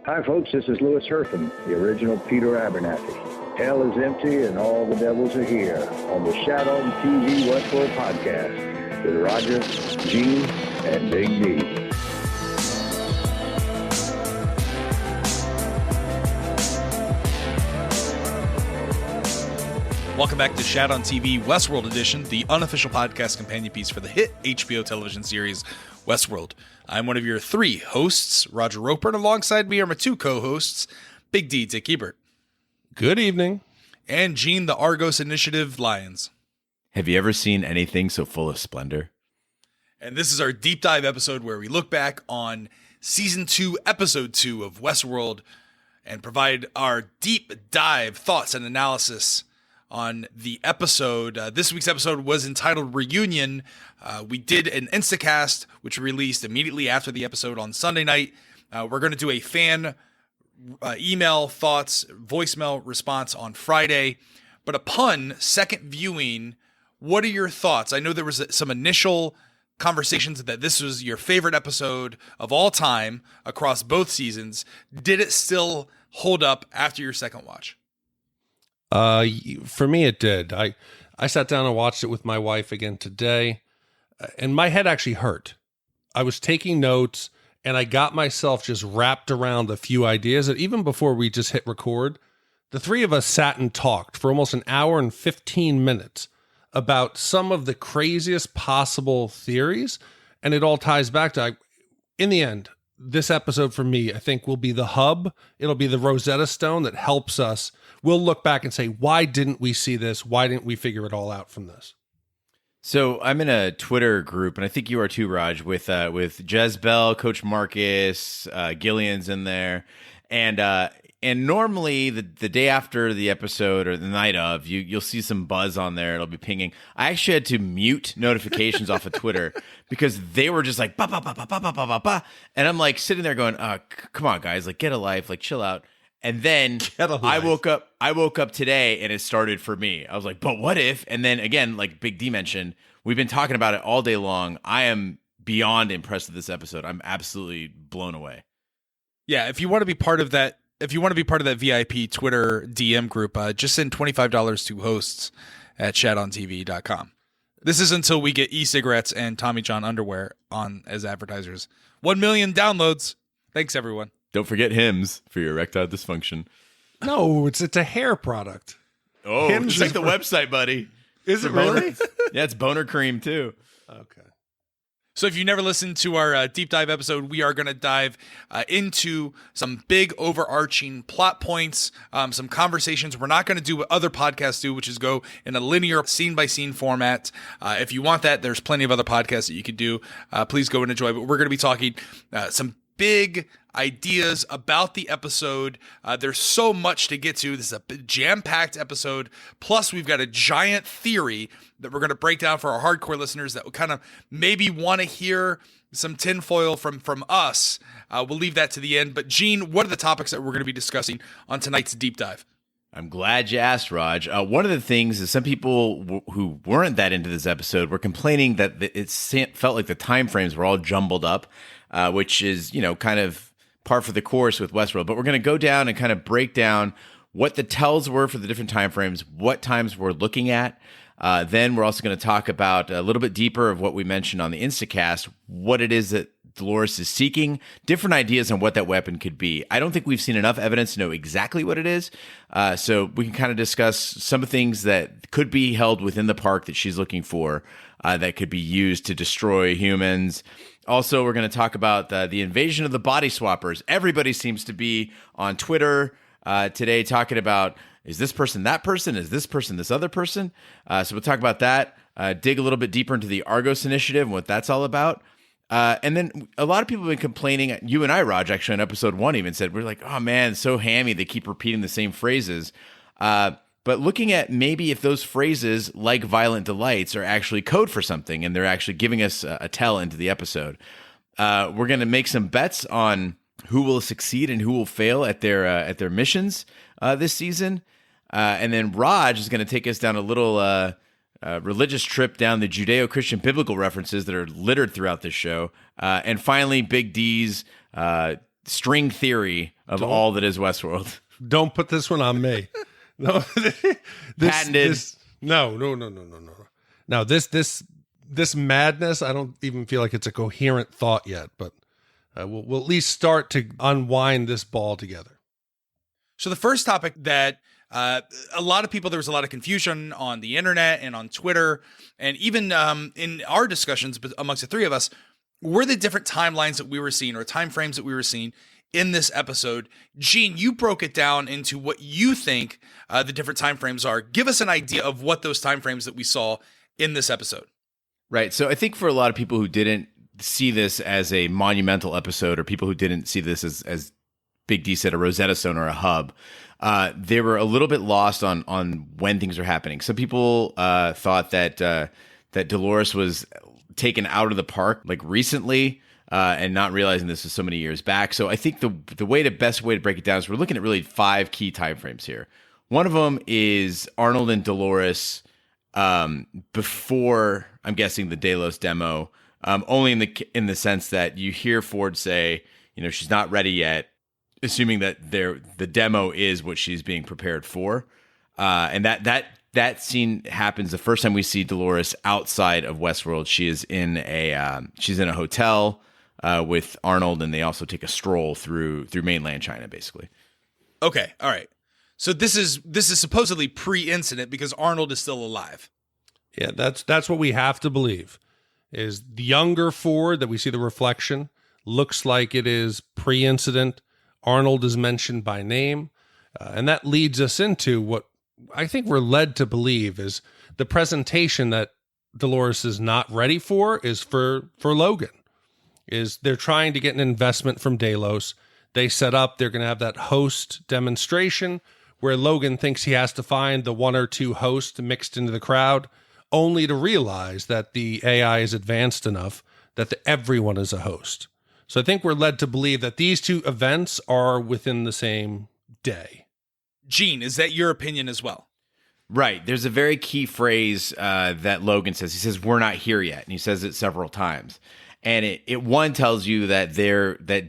Hi, folks. This is Louis Hertham, the original Peter Abernathy. Hell is empty and all the devils are here on the Shat on TV Westworld podcast with Roger, Gene, and Big D. Welcome back to Shat on TV Westworld Edition, the unofficial podcast companion piece for the hit HBO television series Westworld. I'm one of your three hosts, Roger Roper, and alongside me are my two co-hosts, Big D, Dick Ebert. Good evening. And Gene, the Argos Initiative Lions. Have you ever seen anything so full of splendor? And this is our deep dive episode where we look back on Season 2, Episode 2 of Westworld and provide our deep dive thoughts and analysis on the episode. This week's episode was entitled Reunion. We did an Instacast, which we released immediately after the episode on Sunday night. We're going to do a fan email thoughts, voicemail response on Friday. But upon second viewing, what are your thoughts? I know there was some initial conversations that this was your favorite episode of all time across both seasons. Did it still hold up after your second watch? For me, it did. I sat down and watched it with my wife again today, and my head actually hurt. I was taking notes, and I got myself just wrapped around a few ideas that even before we just hit record, the three of us sat and talked for almost an hour and 15 minutes about some of the craziest possible theories, and it all ties back to, in the end, this episode for me, I think, will be the hub. It'll be the Rosetta Stone that helps us. We'll look back and say, why didn't we see this? Why didn't we figure it all out from this? So I'm in a Twitter group, and I think you are too, Raj, with Jezebel, Coach Marcus, Gillian's in there. And normally the day after the episode or the night of, you'll see some buzz on there. It'll be pinging. I actually had to mute notifications off of Twitter because they were just like, ba, ba, ba, ba, ba, ba, ba, ba. And I'm like sitting there going, come on, guys, like get a life, like chill out. And then I woke up today and it started for me. I was like, but what if? And then again, like Big D mentioned, we've been talking about it all day long. I am beyond impressed with this episode. I'm absolutely blown away. Yeah, if you want to be part of that, VIP Twitter DM group, just send $25 to hosts at shatontv.com. This is until we get e-cigarettes and Tommy John underwear on as advertisers. 1 million downloads. Thanks, everyone. Don't forget Hims for your erectile dysfunction. No, it's a hair product. Oh, Hims check the website, buddy. Is it really? Yeah, it's boner cream, too. Okay. So if you never listened to our deep dive episode, we are going to dive into some big overarching plot points, some conversations. We're not going to do what other podcasts do, which is go in a linear scene-by-scene format. If you want that, there's plenty of other podcasts that you could do. Please go and enjoy. But we're going to be talking some big ideas about the episode. There's so much to get to. This is a jam-packed episode. Plus, we've got a giant theory that we're going to break down for our hardcore listeners that kind of maybe want to hear some tinfoil from us. We'll leave that to the end. But Gene, what are the topics that we're going to be discussing on tonight's deep dive? I'm glad you asked, Raj. One of the things is some people who weren't that into this episode were complaining that it felt like the time frames were all jumbled up, which is, kind of par for the course with Westworld. But we're going to go down and kind of break down what the tells were for the different time frames, what times we're looking at. Then we're also going to talk about a little bit deeper of what we mentioned on the Instacast, what it is that Dolores is seeking, different ideas on what that weapon could be. I don't think we've seen enough evidence to know exactly what it is. So we can kind of discuss some of the things that could be held within the park that she's looking for that could be used to destroy humans. Also, we're going to talk about the invasion of the body swappers. Everybody seems to be on Twitter today talking about, is this person that person? Is this person this other person? So we'll talk about that, dig a little bit deeper into the Argos Initiative and what that's all about. And then a lot of people have been complaining. You and I, Raj, actually on episode 1 even said, we're like, oh man, it's so hammy. They keep repeating the same phrases. But looking at maybe if those phrases, like violent delights, are actually code for something, and they're actually giving us a tell into the episode. We're going to make some bets on who will succeed and who will fail at their missions this season. And then Raj is going to take us down a little religious trip down the Judeo-Christian biblical references that are littered throughout this show. And finally, Big D's string theory of all that is Westworld. Don't put this one on me. No, Patented. No. Now this madness, I don't even feel like it's a coherent thought yet, but we'll at least start to unwind this ball together. So the first topic that a lot of people, there was a lot of confusion on the internet and on Twitter, and even in our discussions amongst the three of us, were the different timelines that we were seeing or time frames that we were seeing in this episode. Gene, you broke it down into what you think the different time frames are. Give us an idea of what those time frames that we saw in this episode. Right. So I think for a lot of people who didn't see this as a monumental episode, or people who didn't see this as Big D said, a Rosetta Stone or a hub, they were a little bit lost on when things are happening. Some people thought that Dolores was taken out of the park like recently, and not realizing this was so many years back. So I think the best way to break it down is we're looking at really 5 key time frames here. One of them is Arnold and Dolores before, I'm guessing, the Delos demo, only in the sense that you hear Ford say, she's not ready yet, assuming that the demo is what she's being prepared for, and that scene happens the first time we see Dolores outside of Westworld. She is in a hotel with Arnold, and they also take a stroll through mainland China, basically. Okay, all right. So this is supposedly pre-incident because Arnold is still alive. Yeah, that's what we have to believe. Is the younger Ford that we see the reflection looks like it is pre-incident. Arnold is mentioned by name, and that leads us into what I think we're led to believe is the presentation that Dolores is not ready for is for Logan. Is they're trying to get an investment from Delos. They set up, they're going to have that host demonstration where Logan thinks he has to find the 1 or 2 hosts mixed into the crowd, only to realize that the AI is advanced enough that everyone is a host. So I think we're led to believe that these 2 events are within the same day. Gene, is that your opinion as well? Right. There's a very key phrase that Logan says. He says, "We're not here yet." And he says it several times. And it one tells you that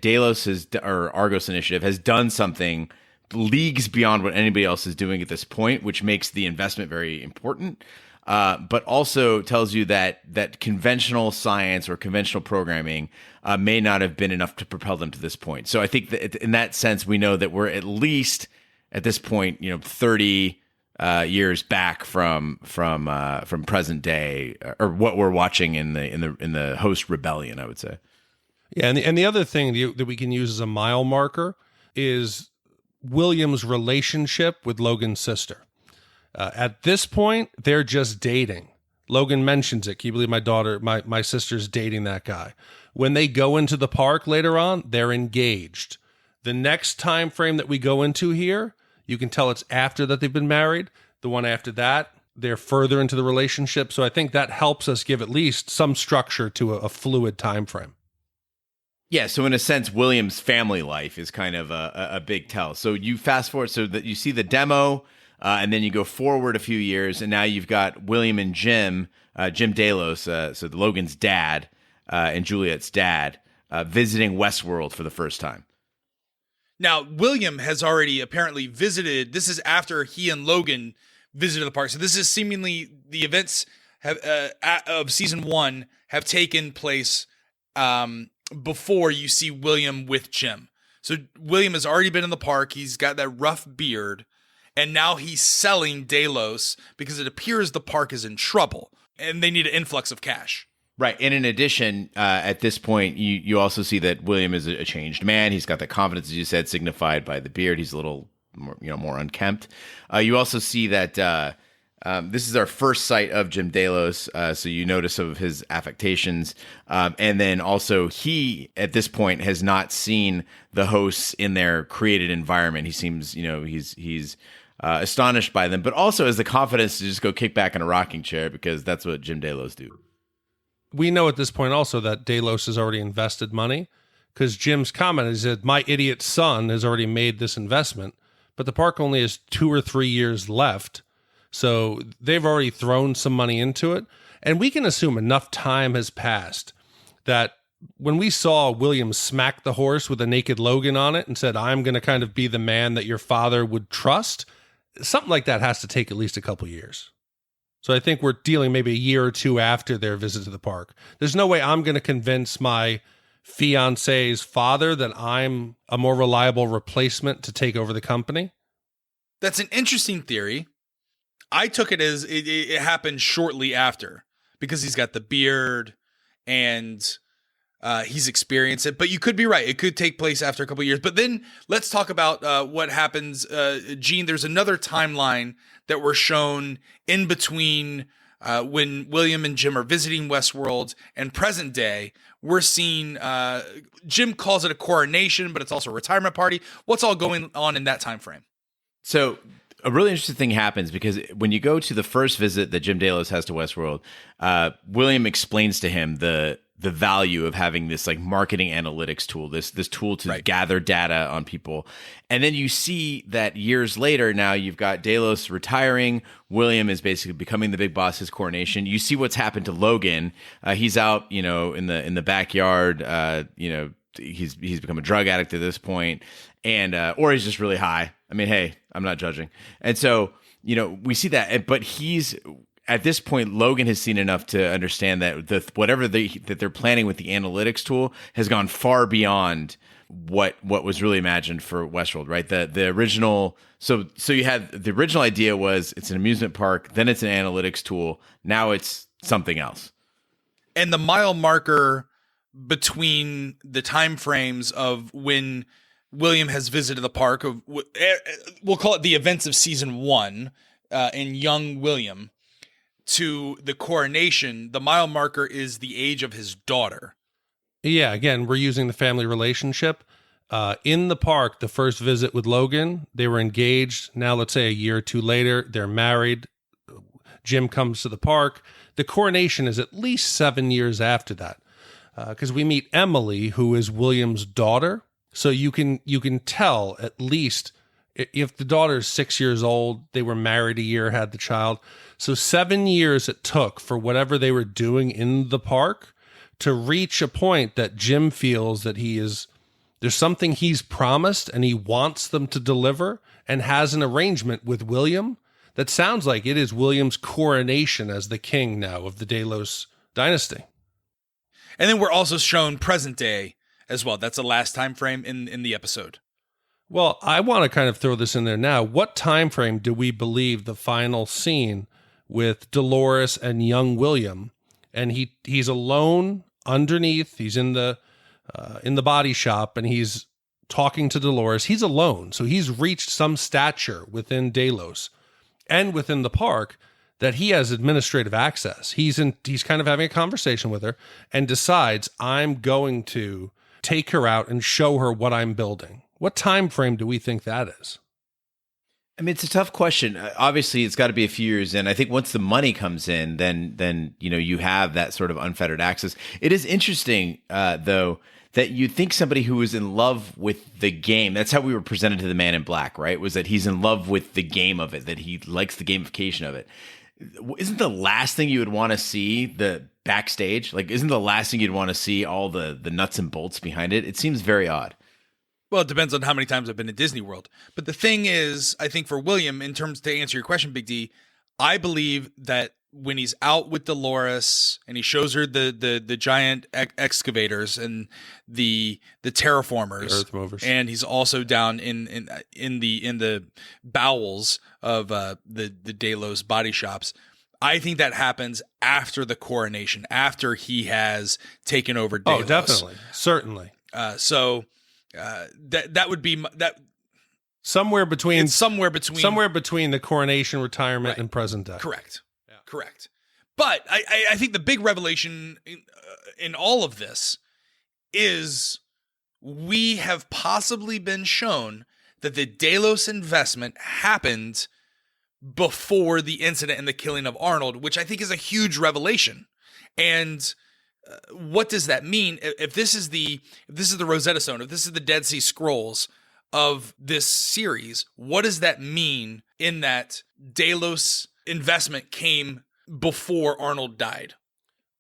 Delos or Argos Initiative has done something leagues beyond what anybody else is doing at this point, which makes the investment very important. But also tells you that conventional science or conventional programming may not have been enough to propel them to this point. So I think that in that sense, we know that we're at least at this point, 30 years back from present day, or what we're watching in the host rebellion, I would say. Yeah, and the other thing that we can use as a mile marker is William's relationship with Logan's sister. At this point, they're just dating. Logan mentions it. Can you believe my sister's dating that guy? When they go into the park later on, they're engaged. The next time frame that we go into here, you can tell it's after that they've been married. The one after that, they're further into the relationship. So I think that helps us give at least some structure to a fluid time frame. Yeah, so in a sense, William's family life is kind of a big tell. So you fast forward so that you see the demo, and then you go forward a few years, and now you've got William and Jim Delos, so Logan's dad and Juliet's dad, visiting Westworld for the first time. Now, William has already apparently visited. This is after he and Logan visited the park. So this is seemingly the events of season 1 have taken place before you see William with Jim. So William has already been in the park. He's got that rough beard. And now he's selling Delos because it appears the park is in trouble and they need an influx of cash. Right. And in addition, at this point, you also see that William is a changed man. He's got the confidence, as you said, signified by the beard. He's a little more unkempt. You also see that this is our first sight of Jim Delos. So you notice some of his affectations. And then also he, at this point, has not seen the hosts in their created environment. He seems, he's astonished by them, but also has the confidence to just go kick back in a rocking chair because that's what Jim Delos do. We know at this point also that Delos has already invested money because Jim's comment is that my idiot son has already made this investment, but the park only has 2 or 3 years left. So they've already thrown some money into it. And we can assume enough time has passed that when we saw William smack the horse with a naked Logan on it and said, I'm going to kind of be the man that your father would trust, something like that has to take at least a couple years. So I think we're dealing maybe a year or two after their visit to the park. There's no way I'm going to convince my fiance's father that I'm a more reliable replacement to take over the company. That's an interesting theory. I took it as it happened shortly after because he's got the beard and he's experienced it. But you could be right. It could take place after a couple of years. But then let's talk about what happens. Gene, there's another timeline that we're shown in between when William and Jim are visiting Westworld and present day. We're seeing Jim calls it a coronation, but it's also a retirement party. What's all going on in that time frame? So a really interesting thing happens because when you go to the first visit that Jim Delos has to Westworld, William explains to him the value of having this like marketing analytics tool, this tool to gather data on people. And then you see that years later, now you've got Delos retiring. William is basically becoming the big boss, his coronation. You see what's happened to Logan. He's out, in the backyard, he's become a drug addict at this point, and or he's just really high. I mean, hey, I'm not judging. And so, we see that, but he's at this point, Logan has seen enough to understand that whatever that they're planning with the analytics tool has gone far beyond what was really imagined for Westworld, right? The original, so you had the original idea was it's an amusement park, then it's an analytics tool, now it's something else. And the mile marker between the time frames of when William has visited the park, we'll call it the events of season 1 in young William, to the coronation, the mile marker is the age of his daughter. Yeah, again, we're using the family relationship. In the park, the first visit with Logan, they were engaged. Now, let's say a year or two later, they're married. Jim comes to the park. The coronation is at least 7 years after that, because we meet Emily, who is William's daughter. So you can tell at least if the daughter's 6 years old, they were married a year, had the child. So 7 years it took for whatever they were doing in the park to reach a point that Jim feels that there's something he's promised and he wants them to deliver, and has an arrangement with William that sounds like it is William's coronation as the king now of the Delos dynasty. And then we're also shown present day as well. That's the last time frame in the episode. Well, I want to kind of throw this in there now. What time frame do we believe the final scene with Dolores and young William, and he's alone underneath, he's in the body shop, and he's talking to Dolores. He's alone, so he's reached some stature within Delos and within the park that he has administrative access. He's kind of having a conversation with her and decides, I'm going to take her out and show her what I'm building. What time frame do we think that is? I mean, it's a tough question. Obviously, it's got to be a few years in. I think once the money comes in, then you have that sort of unfettered access. It is interesting, though, that you'd think somebody who was in love with the game, that's how we were presented to the Man in Black, right? Was that he's in love with the game of it, that he likes the gamification of it. Isn't the last thing you would want to see the backstage? Like, isn't the last thing you'd want to see all the nuts and bolts behind it? It seems very odd. Well, it depends on how many times I've been to Disney World. But the thing is, I think for William, in terms to answer your question, Big D, I believe that when he's out with Dolores and he shows her the giant excavators and the terraformers, the earth movers, and he's also down in the bowels of the Delos body shops, I think that happens after the coronation, after he has taken over Delos. Oh, definitely, certainly. That would be that. Somewhere between the coronation, retirement, and present day. Correct. Yeah. Correct. But I think the big revelation in all of this is we have possibly been shown that the Delos investment happened before the incident and the killing of Arnold, which I think is a huge revelation. And what does that mean? If this is the Rosetta Stone, if this is the Dead Sea Scrolls of this series, what does that mean in that Delos investment came before Arnold died?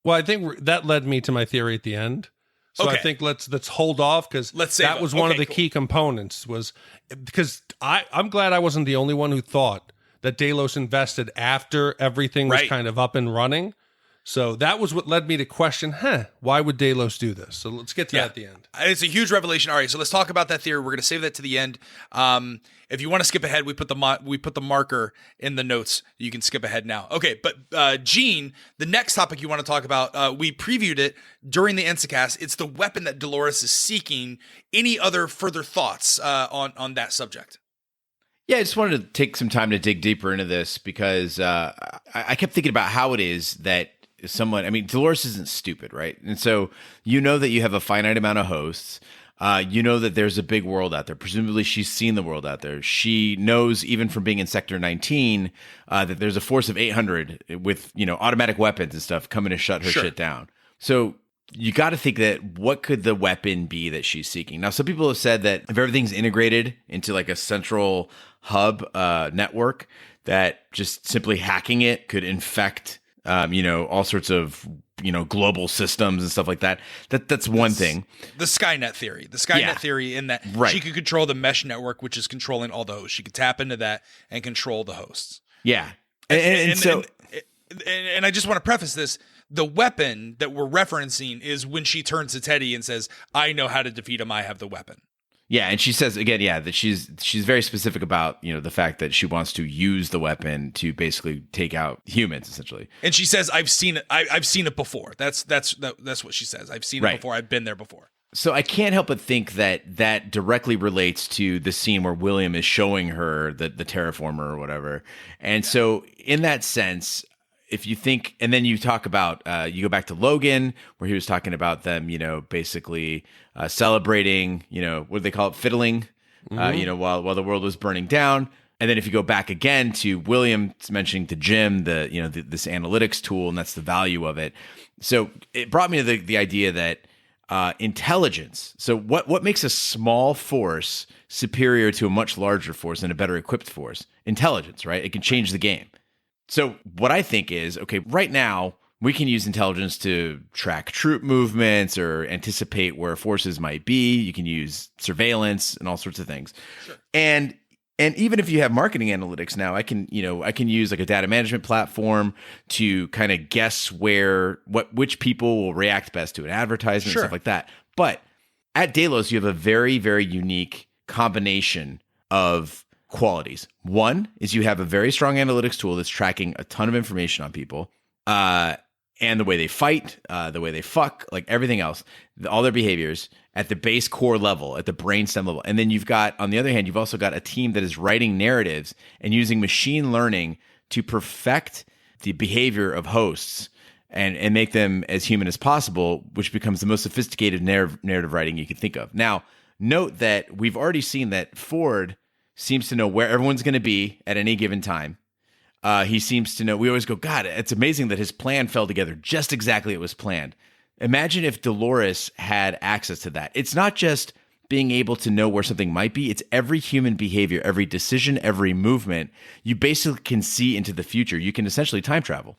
Well, I think that led me to my theory at the end, So Okay. I think let's hold off because Let's save that it. was one of Okay, the key components. Was because I'm glad I wasn't the only one who thought that Delos invested after everything was Right. kind of up and running. So that was what led me to question, why would Delos do this? So let's get to that at the end. It's a huge revelation. All right, so let's talk about that theory. We're going to save that to the end. If you want to skip ahead, we put the marker in the notes. You can skip ahead now. Okay, but Gene, the next topic you want to talk about, we previewed it during the Instacast. It's the weapon that Dolores is seeking. Any other further thoughts on that subject? Yeah, I just wanted to take some time to dig deeper into this because I kept thinking about how it is that Dolores isn't stupid, right? And so you know that you have a finite amount of hosts. You know that there's a big world out there. Presumably she's seen the world out there. She knows, even from being in Sector 19, that there's a force of 800 with, automatic weapons and stuff coming to shut her shit down. So you got to think that what could the weapon be that she's seeking? Now, some people have said that if everything's integrated into like a central hub network, that just simply hacking it could infect all sorts of, global systems and stuff like that. That's one thing. The Skynet theory. The Skynet theory in that she could control the mesh network, which is controlling all the hosts. She could tap into that and control the hosts. Yeah. And I just want to preface this. The weapon that we're referencing is when she turns to Teddy and says, I know how to defeat him. I have the weapon. Yeah, and she says again, that she's very specific about the fact that she wants to use the weapon to basically take out humans, essentially. And she says, "I've seen it. I've seen it before." That's what she says. I've seen it before. I've been there before. So I can't help but think that directly relates to the scene where William is showing her the terraformer or whatever. And so in that sense, if you think, and then you talk about, you go back to Logan, where he was talking about them, basically celebrating, what do they call it, fiddling, while the world was burning down. And then if you go back again to William mentioning to Jim this analytics tool, and that's the value of it. So it brought me to the idea that intelligence. So what makes a small force superior to a much larger force and a better equipped force? Intelligence, right? It can change the game. So what I think is, okay, right now we can use intelligence to track troop movements or anticipate where forces might be. You can use surveillance and all sorts of things. Sure. And even if you have marketing analytics now, I can use like a data management platform to kind of guess which people will react best to an advertisement and stuff like that. But at Delos, you have a very, very unique combination of qualities. One is you have a very strong analytics tool that's tracking a ton of information on people, and the way they fight, the way they fuck, like everything else, all their behaviors at the base core level, at the brainstem level. And then you've got, on the other hand, you've also got a team that is writing narratives and using machine learning to perfect the behavior of hosts and make them as human as possible, which becomes the most sophisticated narrative writing you can think of. Now, note that we've already seen that Ford seems to know where everyone's going to be at any given time. He seems to know. We always go, God, it's amazing that his plan fell together just exactly as it was planned. Imagine if Dolores had access to that. It's not just being able to know where something might be. It's every human behavior, every decision, every movement. You basically can see into the future. You can essentially time travel.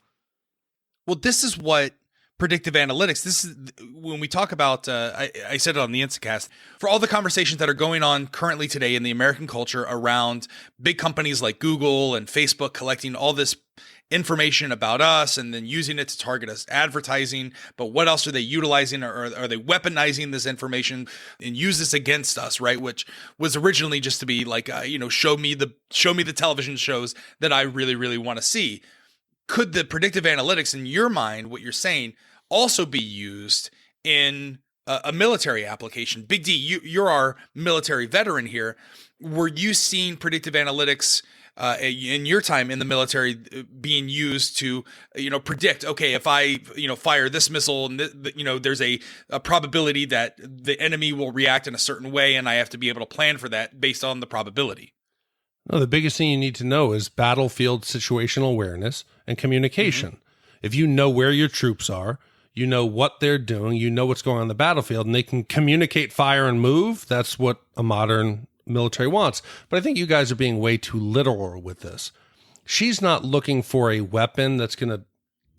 Well, this is what predictive analytics, this is when we talk about, I said it on the Instacast, for all the conversations that are going on currently today in the American culture around big companies like Google and Facebook collecting all this information about us and then using it to target us advertising. But what else are they utilizing, or are they weaponizing this information and use this against us, right? Which was originally just to be like, show me the television shows that I really, really want to see. Could the predictive analytics, in your mind, what you're saying, also be used in a military application? Big D, you're our military veteran here. Were you seeing predictive analytics in your time in the military being used to, predict, okay, if I, fire this missile, and there's a probability that the enemy will react in a certain way, and I have to be able to plan for that based on the probability? No, the biggest thing you need to know is battlefield situational awareness and communication. Mm-hmm. If you know where your troops are, you know what they're doing, you know what's going on in the battlefield, and they can communicate, fire, and move. That's what a modern military wants. But I think you guys are being way too literal with this. She's not looking for a weapon that's going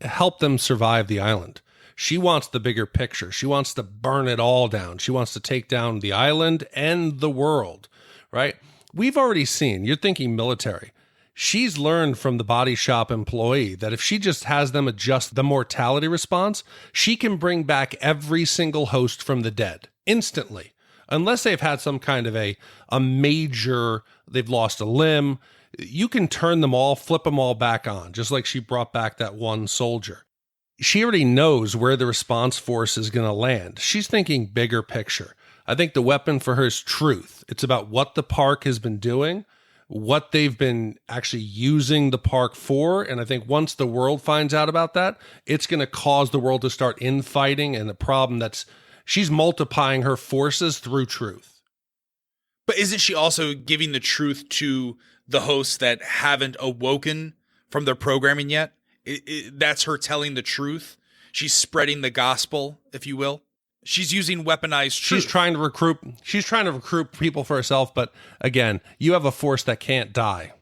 to help them survive the island. She wants the bigger picture. She wants to burn it all down. She wants to take down the island and the world, right? We've already seen, you're thinking military. She's learned from the body shop employee that if she just has them adjust the mortality response, she can bring back every single host from the dead instantly, unless they've had some kind of a major, they've lost a limb. You can turn them all, flip them all back on, just like she brought back that one soldier. She already knows where the response force is going to land. She's thinking bigger picture. I think the weapon for her is truth. It's about what the park has been doing, what they've been actually using the park for. And I think once the world finds out about that, it's going to cause the world to start infighting, and the problem she's multiplying her forces through truth. But isn't she also giving the truth to the hosts that haven't awoken from their programming yet? That's her telling the truth. She's spreading the gospel, if you will. She's using weaponized truth. She's trying to recruit people for herself, but again, you have a force that can't die.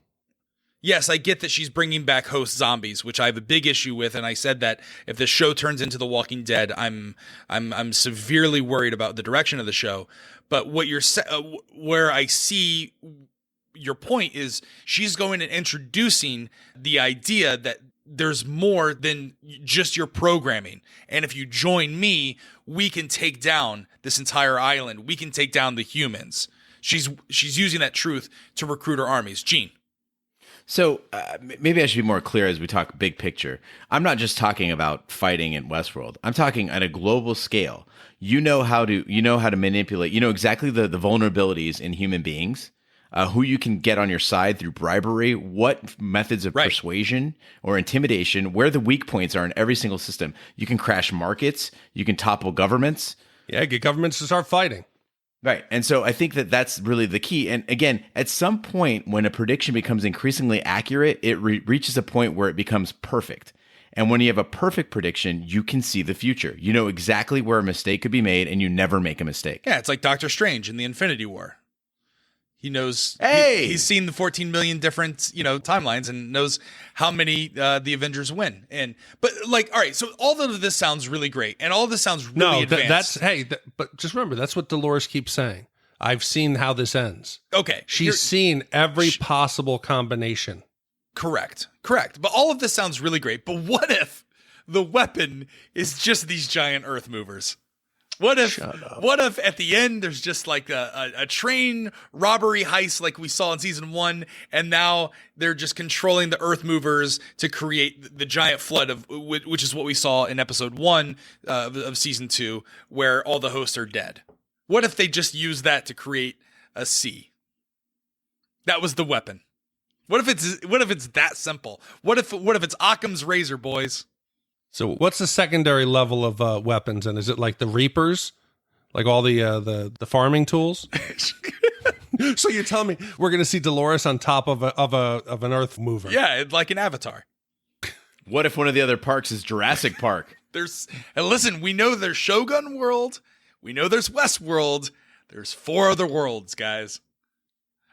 Yes, I get that she's bringing back host zombies, which I have a big issue with, and I said that if the show turns into The Walking Dead, I'm severely worried about the direction of the show. But what where I see your point is she's going and introducing the idea that there's more than just your programming. And if you join me, we can take down this entire island. We can take down the humans. She's using that truth to recruit her armies. Gene. So maybe I should be more clear as we talk big picture. I'm not just talking about fighting in Westworld. I'm talking at a global scale. You know how to manipulate. You know exactly the vulnerabilities in human beings. Who you can get on your side through bribery, what methods of persuasion or intimidation, where the weak points are in every single system. You can crash markets. You can topple governments. Yeah, get governments to start fighting. Right. And so I think that that's really the key. And again, at some point when a prediction becomes increasingly accurate, it reaches a point where it becomes perfect. And when you have a perfect prediction, you can see the future. You know exactly where a mistake could be made, and you never make a mistake. Yeah, it's like Doctor Strange in the Infinity War. He knows. Hey! He's seen the 14 million different, timelines and knows how many the Avengers win. But all right. So all of this sounds really great, and all of this sounds really advanced. But just remember, that's what Dolores keeps saying. I've seen how this ends. Okay, she's seen every possible combination. Correct. But all of this sounds really great. But what if the weapon is just these giant Earth movers? What if at the end there's just like a train robbery heist like we saw in season 1, and now they're just controlling the Earth movers to create the giant flood which is what we saw in episode 1 of season 2, where all the hosts are dead. What if they just use that to create a sea? That was the weapon. What if it's that simple? What if it's Occam's razor, boys? So what's the secondary level of weapons? And is it like the Reapers? Like all the farming tools? So you're telling me we're going to see Dolores on top of an Earth mover? Yeah, like an Avatar. What if one of the other parks is Jurassic Park? And listen, we know there's Shogun World. We know there's Westworld. There's 4 other worlds, guys.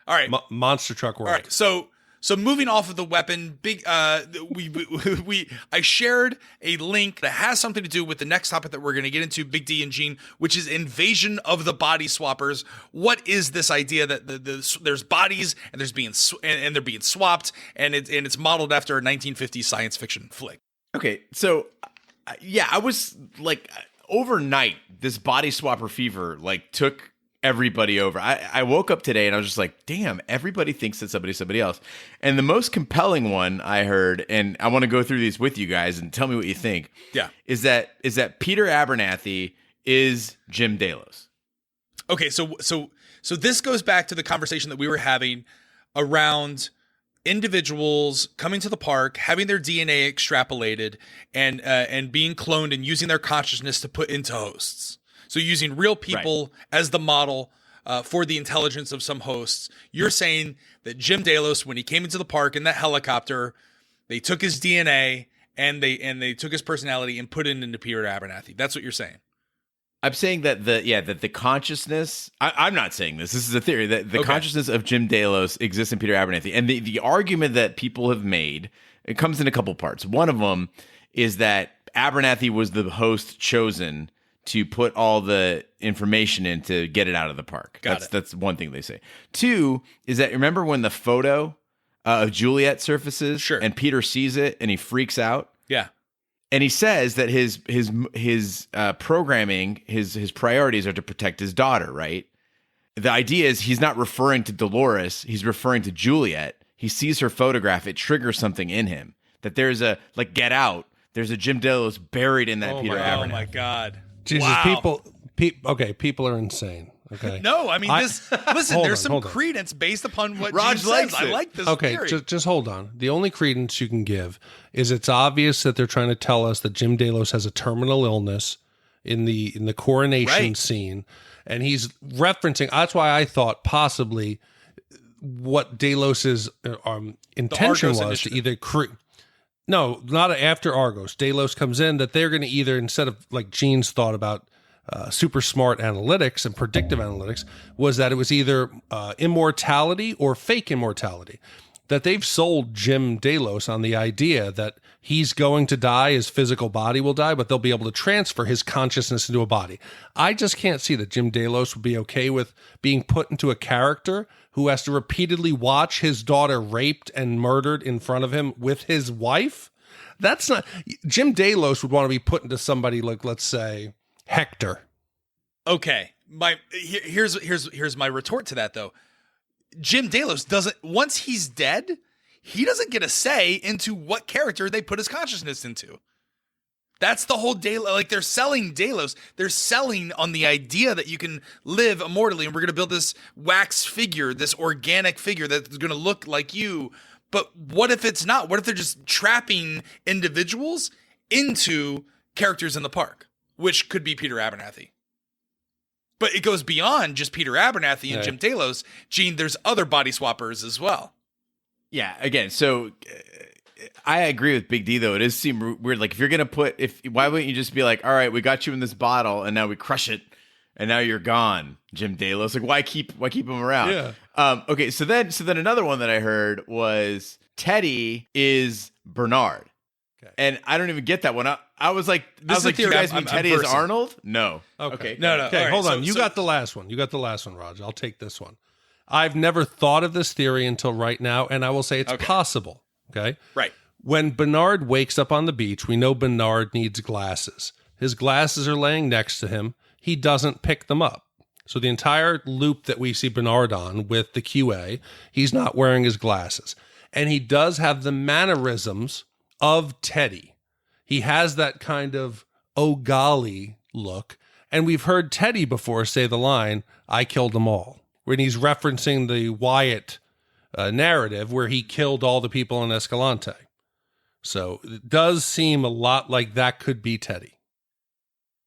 All right. Monster Truck World. All right. So moving off of the weapon, I shared a link that has something to do with the next topic that we're going to get into, Big D and Gene, which is invasion of the body swappers. What is this idea that there's bodies and they're being swapped, and it's modeled after a 1950s science fiction flick? Okay, so yeah, I was like, overnight, this body swapper fever took everybody over. I woke up today and I was just like, damn, everybody thinks that somebody's somebody else. And the most compelling one I heard, and I want to go through these with you guys and tell me what you think. Yeah. Is that Peter Abernathy is Jim Delos. Okay, so this goes back to the conversation that we were having around individuals coming to the park, having their DNA extrapolated and being cloned and using their consciousness to put into hosts. So using real people as the model for the intelligence of some hosts. You're saying that Jim Delos, when he came into the park in that helicopter, they took his DNA and they took his personality and put it into Peter Abernathy. That's what you're saying. I'm saying that the consciousness. I'm not saying this. This is a theory that the consciousness of Jim Delos exists in Peter Abernathy, and the argument that people have made, it comes in a couple parts. One of them is that Abernathy was the host chosen to put all the information in to get it out of the park. That's one thing they say. Two is that, remember when the photo of Juliet surfaces, Sure, and Peter sees it and he freaks out? Yeah. And he says that his programming, his priorities are to protect his daughter, right? The idea is he's not referring to Dolores, he's referring to Juliet. He sees her photograph, it triggers something in him. That there's a, like, Get Out, there's a Jim Delos buried in that Peter Abernathy. Oh my God. Jesus, Wow. people are insane. Okay. No, I mean, listen, there's some credence based upon what Raj Gene likes says. it. I like this Okay, theory. just hold on. The only credence you can give is it's obvious that they're trying to tell us that Jim Delos has a terminal illness in the coronation scene, and he's referencing. That's why I thought possibly what Delos's intention Argos was initiative. to either create. No, not after Argos. Delos comes in, that they're going to either, instead of like Gene's thought about super smart analytics and predictive analytics, was that it was either immortality or fake immortality. That they've sold Jim Delos on the idea that he's going to die, his physical body will die, but they'll be able to transfer his consciousness into a body. I just can't see that Jim Delos would be okay with being put into a character who has to repeatedly watch his daughter raped and murdered in front of him with his wife. That's not... Jim Delos would want to be put into somebody like, let's say, Hector. Okay. Here's my retort to that, though. Jim Delos doesn't, once he's dead, he doesn't get a say into what character they put his consciousness into. That's the whole Delos. Like, they're selling Delos. They're selling on the idea that you can live immortally, and we're going to build this wax figure, this organic figure that's going to look like you. But what if it's not? What if they're just trapping individuals into characters in the park, which could be Peter Abernathy? But it goes beyond just Peter Abernathy and Jim Delos. Gene, there's other body swappers as well. Yeah, again, so I agree with Big D, though. It does seem weird. Like, if you're going to why wouldn't you just be like, all right, we got you in this bottle and now we crush it and now you're gone, Jim Delos? Like, why keep him around? Yeah. Okay, so then another one that I heard was Teddy is Bernard. Okay. And I don't even get that one. I was like, do you guys mean Teddy is Arnold? No. Okay. No. Okay, right, hold on. You got the last one. Raj. I'll take this one. I've never thought of this theory until right now, and I will say it's possible. Okay? Right. When Bernard wakes up on the beach, we know Bernard needs glasses. His glasses are laying next to him. He doesn't pick them up. So the entire loop that we see Bernard on with the QA, he's not wearing his glasses. And he does have the mannerisms of Teddy. He has that kind of oh golly look. And we've heard Teddy before say the line, I killed them all. When he's referencing the Wyatt narrative where he killed all the people in Escalante. So it does seem a lot like that could be Teddy.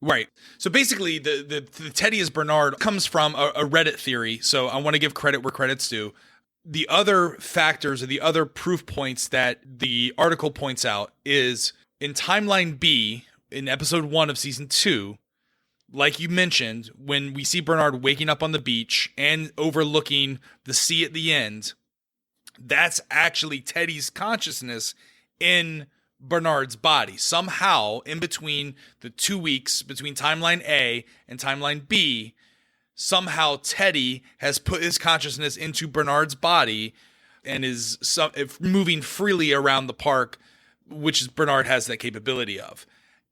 Right. So basically, the Teddy is Bernard comes from a Reddit theory. So I want to give credit where credit's due. The other factors or the other proof points that the article points out is in timeline B, in episode 1 of season 2, like you mentioned, when we see Bernard waking up on the beach and overlooking the sea at the end, that's actually Teddy's consciousness in Bernard's body. Somehow, in between the 2 weeks between timeline A and timeline B, somehow Teddy has put his consciousness into Bernard's body and is moving freely around the park, which Bernard has that capability of.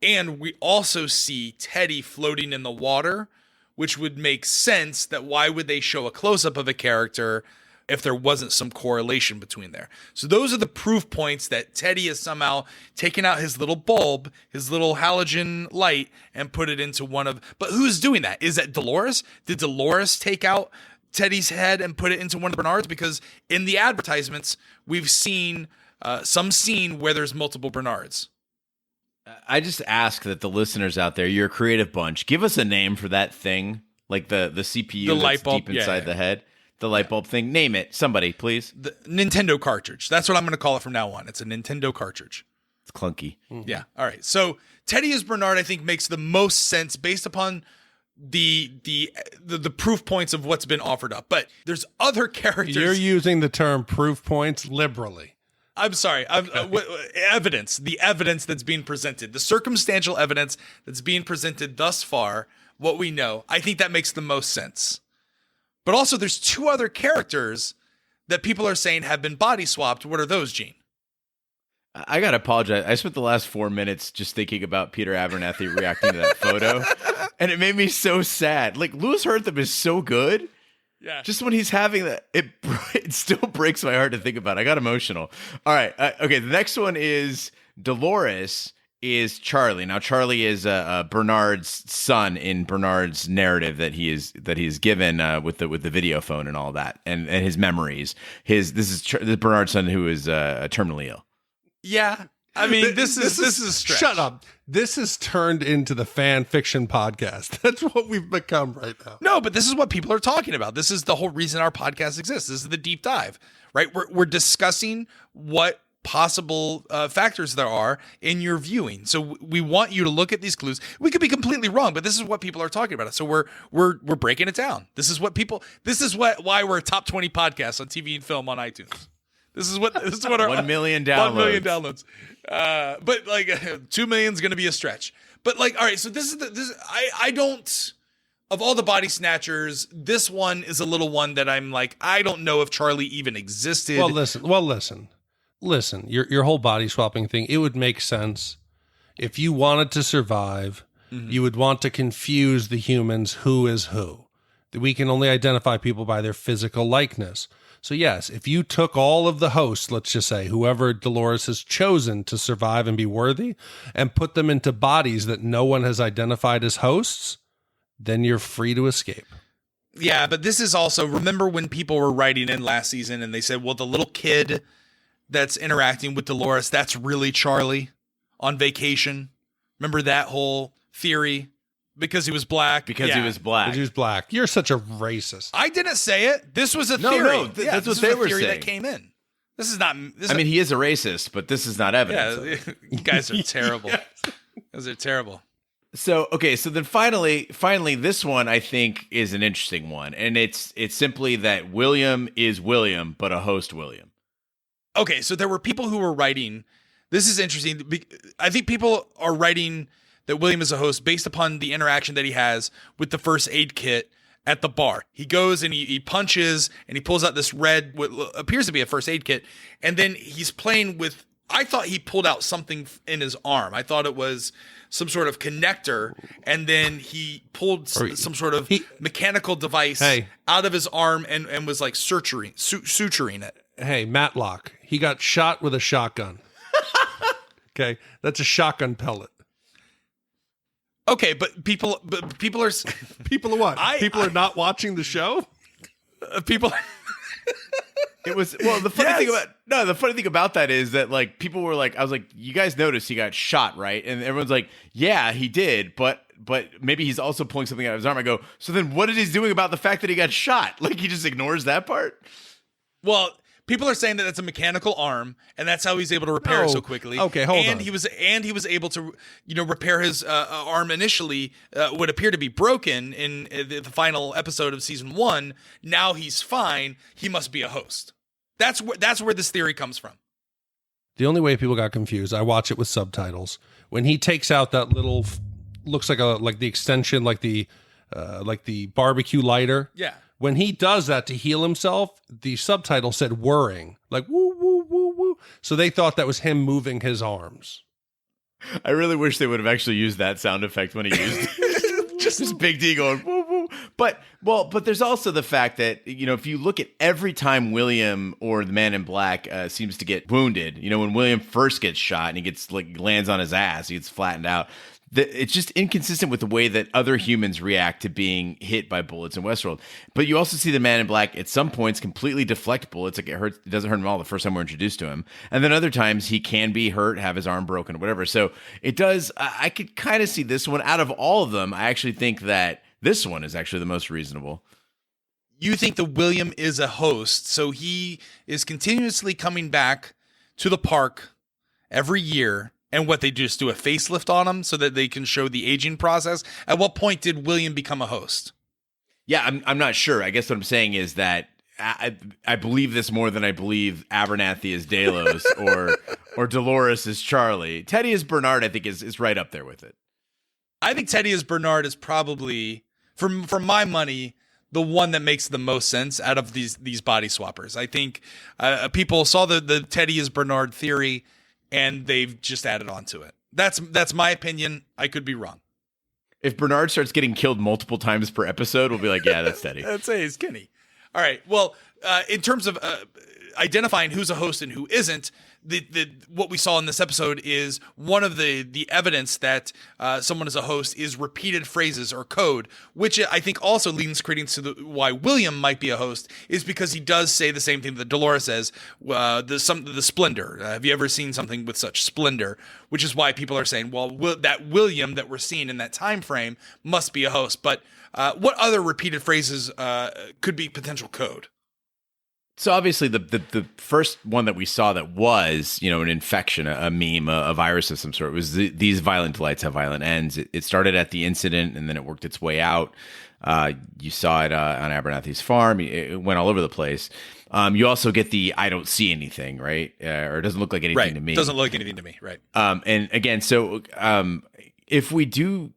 And we also see Teddy floating in the water, which would make sense that why would they show a close-up of a character if there wasn't some correlation between there. So those are the proof points that Teddy has somehow taken out his little bulb, his little halogen light, and put it into one of... But who's doing that? Is that Dolores? Did Dolores take out Teddy's head and put it into one of Bernard's? Because in the advertisements, we've seen some scene where there's multiple Bernards. I just ask that the listeners out there, you're a creative bunch, give us a name for that thing, like the CPU the that's light bulb deep inside the head. The light bulb thing. Name it. Somebody, please. The Nintendo cartridge. That's what I'm going to call it from now on. It's a Nintendo cartridge. It's clunky. Mm-hmm. Yeah. All right. So Teddy as Bernard, I think, makes the most sense based upon the proof points of what's been offered up. But there's other characters. You're using the term proof points liberally. I'm sorry. Evidence, the evidence that's being presented, the circumstantial evidence that's being presented thus far, what we know, I think that makes the most sense. But also, there's two other characters that people are saying have been body swapped. What are those, Gene? I gotta apologize. I spent the last 4 minutes just thinking about Peter Abernathy reacting to that photo, and it made me so sad. Like, Louis Hertham is so good. Yeah. Just when he's having that, it still breaks my heart to think about. I got emotional. All right. Okay. The next one is Dolores is Charlie. Now, Charlie is Bernard's son in Bernard's narrative that he is given with the video phone and all that, and his memories. This is Bernard's son who is terminally ill. Yeah. I mean, this is a stretch. Shut up. This has turned into the fan fiction podcast. That's what we've become right now. No, but this is what people are talking about. This is the whole reason our podcast exists. This is the deep dive, right? We're discussing what possible factors there are in your viewing. So we want you to look at these clues. We could be completely wrong, but this is what people are talking about. So we're breaking it down. This is why we're a top 20 podcast on TV and film on iTunes. This is what our 1 million downloads. 1 million downloads. But like 2 million is going to be a stretch. But like, all right, so I don't, of all the body snatchers, this one is a little one that I'm like, I don't know if Charlie even existed. Well, listen, your whole body swapping thing, it would make sense if you wanted to survive. Mm-hmm. You would want to confuse the humans who is who. We can only identify people by their physical likeness. So yes, if you took all of the hosts, let's just say whoever Dolores has chosen to survive and be worthy, and put them into bodies that no one has identified as hosts, then you're free to escape. Yeah, but this is also, remember when people were writing in last season and they said, well, the little kid that's interacting with Dolores, that's really Charlie on vacation. Remember that whole theory? Because he was black. He was black. You're such a racist. I didn't say it. This was a theory. No, that's what they were saying. That came in. This is not. He is a racist, but this is not evidence. Yeah, you guys are terrible. Yes. You guys are terrible. So then finally, this one I think is an interesting one, and it's simply that William is William, but a host William. Okay, so there were people who were writing. This is interesting. I think people are writing that William is a host based upon the interaction that he has with the first aid kit at the bar. He goes and he punches and he pulls out this red, what appears to be a first aid kit. And then he's playing with, I thought he pulled out something in his arm. I thought it was some sort of connector. And then he pulled some sort of mechanical device out of his arm and was like suturing it. Hey, Matlock, he got shot with a shotgun. Okay, that's a shotgun pellet. Okay, but people are people are what? People are not watching the show. People. It was the funny thing about that is that like people were like, I was like, you guys noticed he got shot, right? And everyone's like, yeah, he did, but maybe he's also pulling something out of his arm. I go, so then what is he doing about the fact that he got shot? Like he just ignores that part? Well, people are saying that it's a mechanical arm, and that's how he's able to repair it so quickly. Okay, hold on. He was able to, repair his arm initially, what appeared to be broken in the final episode of season 1. Now he's fine. He must be a host. That's where this theory comes from. The only way people got confused, I watch it with subtitles. When he takes out that little, looks like the extension, like the barbecue lighter. Yeah. When he does that to heal himself, the subtitle said whirring, like woo, woo, woo, woo. So they thought that was him moving his arms. I really wish they would have actually used that sound effect when he used it. Just this big D going woo, woo. But there's also the fact that, if you look at every time William or the Man in Black seems to get wounded, when William first gets shot and he lands on his ass, he gets flattened out. It's just inconsistent with the way that other humans react to being hit by bullets in Westworld. But you also see the Man in Black at some points completely deflect bullets. Like it doesn't hurt him at all the first time we're introduced to him. And then other times he can be hurt, have his arm broken, or whatever. So it does. I could kind of see this one out of all of them. I actually think that this one is actually the most reasonable. You think that William is a host, so he is continuously coming back to the park every year. And what, they just do a facelift on him so that they can show the aging process? At what point did William become a host? Yeah, I'm not sure. I guess what I'm saying is that I believe this more than I believe Abernathy is Delos or Dolores is Charlie. Teddy as Bernard, I think, is right up there with it. I think Teddy as Bernard is probably, for my money, the one that makes the most sense out of these body swappers. I think people saw the Teddy as Bernard theory, and they've just added on to it. That's my opinion. I could be wrong. If Bernard starts getting killed multiple times per episode, we'll be like, yeah, that's Teddy. I'd say he's skinny. All right. Well, in terms of identifying who's a host and who isn't, what we saw in this episode is one of the evidence that someone is a host is repeated phrases or code, which I think also leans credence to why William might be a host, is because he does say the same thing that Dolores says, the splendor. Have you ever seen something with such splendor? Which is why people are saying, well, that William that we're seeing in that time frame must be a host. But what other repeated phrases could be potential code? So obviously the first one that we saw that was, an infection, a meme, a virus of some sort, was these violent delights have violent ends. It started at the incident and then it worked its way out. You saw it on Abernathy's farm. It went all over the place. You also get the I don't see anything, right? Or it doesn't look like anything to me. It doesn't look like anything to me, right? And again, so if we do,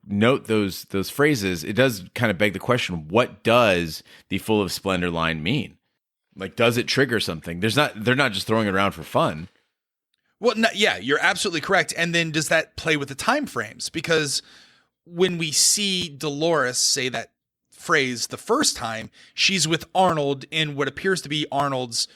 note those phrases, it does kind of beg the question, what does the full of splendor line mean? Like, does it trigger something? They're not just throwing it around for fun. Well, no, yeah, you're absolutely correct. And then does that play with the time frames? Because when we see Dolores say that phrase the first time, she's with Arnold in what appears to be Arnold's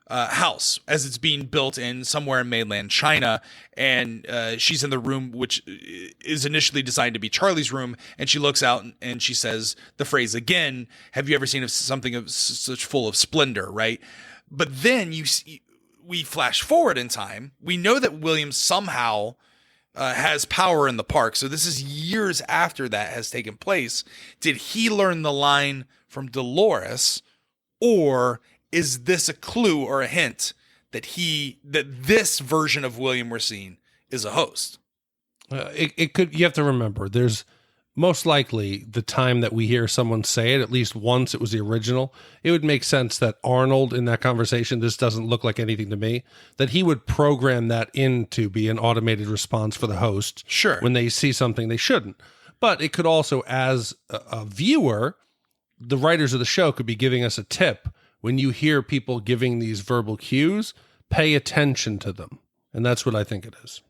house as it's being built in somewhere in mainland China. And she's in the room, which is initially designed to be Charlie's room. And she looks out and she says the phrase again, have you ever seen something of such full of splendor, right? But then we flash forward in time. We know that William somehow has power in the park. So this is years after that has taken place. Did he learn the line from Dolores, or is this a clue or a hint that this version of William we're seeing is a host? It could. You have to remember, there's most likely the time that we hear someone say it, at least once it was the original, it would make sense that Arnold in that conversation, this doesn't look like anything to me, that he would program that in to be an automated response for the host. Sure. When they see something they shouldn't. But it could also, as a viewer, the writers of the show could be giving us a tip. When you hear people giving these verbal cues, pay attention to them. And that's what I think it is.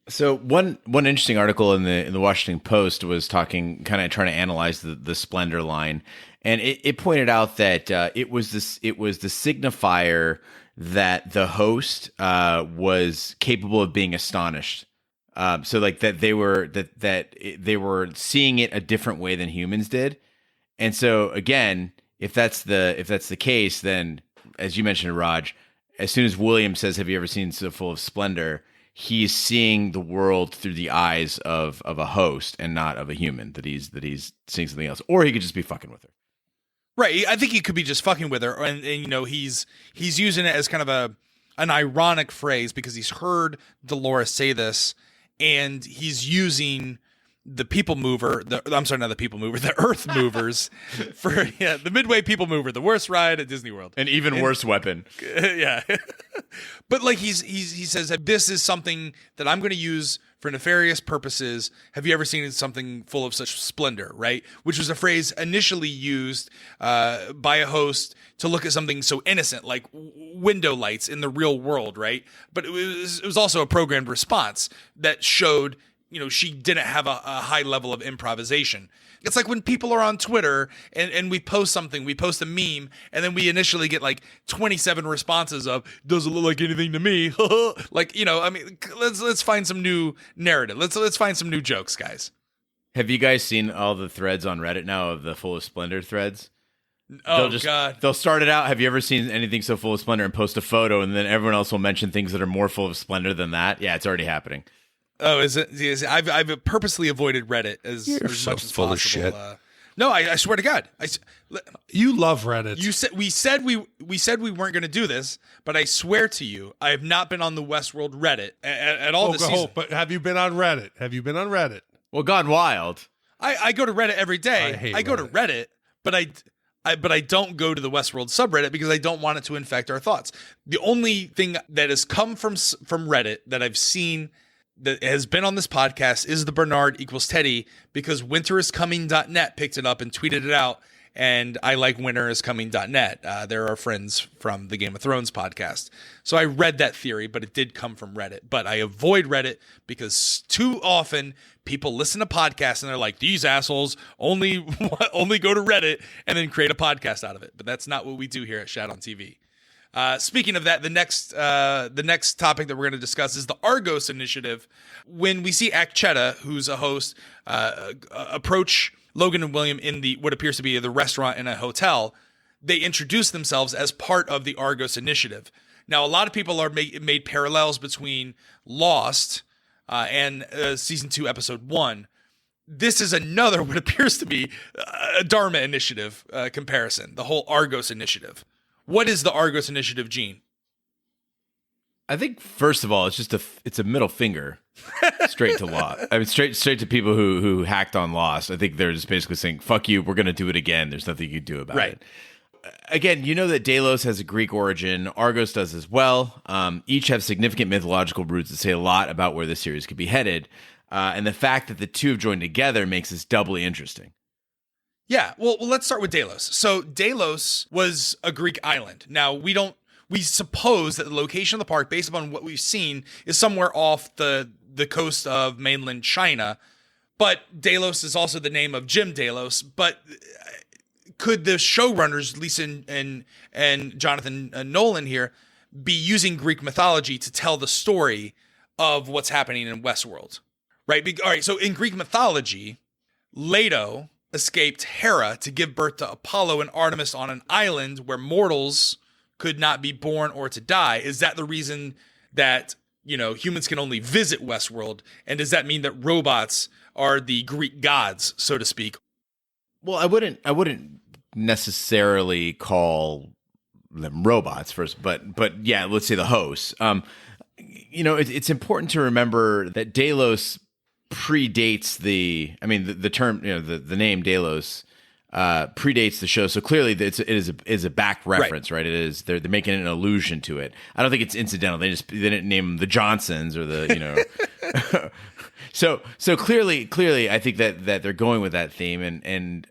So one interesting article in the Washington Post was kind of trying to analyze the splendor line, and it pointed out that it was the signifier that the host was capable of being astonished. So like that they were seeing it a different way than humans did, and so again, if that's the case, then as you mentioned, Raj, as soon as William says, "Have you ever seen so full of splendor?" he's seeing the world through the eyes of a host and not of a human. That he's seeing something else, or he could just be fucking with her. Right. I think he could be just fucking with her, and he's using it as kind of an ironic phrase because he's heard Dolores say this, and he's using the people mover, the earth movers for the Midway people mover, the worst ride at Disney World. An even worse weapon. Yeah. But like he says that this is something that I'm going to use for nefarious purposes. Have you ever seen something full of such splendor, right? Which was a phrase initially used by a host to look at something so innocent like window lights in the real world, right? But it was also a programmed response that showed she didn't have a high level of improvisation. It's like when people are on Twitter and we post something, we post a meme, and then we initially get like 27 responses of, doesn't look like anything to me. Like, let's find some new narrative. Let's find some new jokes, guys. Have you guys seen all the threads on Reddit now of the full of splendor threads? Oh, God. They'll start it out, have you ever seen anything so full of splendor, and post a photo, and then everyone else will mention things that are more full of splendor than that. Yeah, it's already happening. Oh, is it? I've purposely avoided Reddit as much as full possible. Of shit. No, I swear to God. You love Reddit. We said we weren't going to do this, but I swear to you, I have not been on the Westworld Reddit at all this season. But have you been on Reddit? Well, gone wild. I go to Reddit every day. I go to Reddit, but but I don't go to the Westworld subreddit because I don't want it to infect our thoughts. The only thing that has come from Reddit that I've seen that has been on this podcast is the Bernard equals Teddy, because winteriscoming.net picked it up and tweeted it out. And I like winteriscoming.net. They're our friends from the Game of Thrones podcast. So I read that theory, but it did come from Reddit. But I avoid Reddit because too often people listen to podcasts and they're like, these assholes only go to Reddit and then create a podcast out of it. But that's not what we do here at Shat on TV. Speaking of that, the next topic that we're going to discuss is the Argos initiative. When we see Akcheta, who's a host, approach Logan and William in what appears to be the restaurant in a hotel, they introduce themselves as part of the Argos initiative. Now, a lot of people are made parallels between Lost and season 2, episode 1. This is another what appears to be a Dharma initiative comparison, the whole Argos initiative. What is the Argos initiative, Gene? I think first of all, it's a middle finger straight to Lost. I mean, straight to people who hacked on Lost. I think they're just basically saying, "Fuck you, we're going to do it again." There's nothing you can do about it. Again, you know that Delos has a Greek origin. Argos does as well. Each have significant mythological roots that say a lot about where the series could be headed. And the fact that the two have joined together makes this doubly interesting. Yeah, well, let's start with Delos. So Delos was a Greek island. Now, we suppose that the location of the park, based upon what we've seen, is somewhere off the coast of mainland China. But Delos is also the name of Jim Delos. But could the showrunners, Lisa and Jonathan Nolan here, be using Greek mythology to tell the story of what's happening in Westworld? Right? All right, so in Greek mythology, Leto escaped Hera to give birth to Apollo and Artemis on an island where mortals could not be born or to die. Is that the reason that, humans can only visit Westworld? And does that mean that robots are the Greek gods, so to speak? Well, I wouldn't necessarily call them robots first, but yeah, let's say the hosts. It's important to remember that Delos predates the term, the name Delos predates the show. So clearly it is a back reference, right? It is, they're making an allusion to it. I don't think it's incidental. They didn't name them the Johnsons or the, So clearly, I think that they're going with that theme, and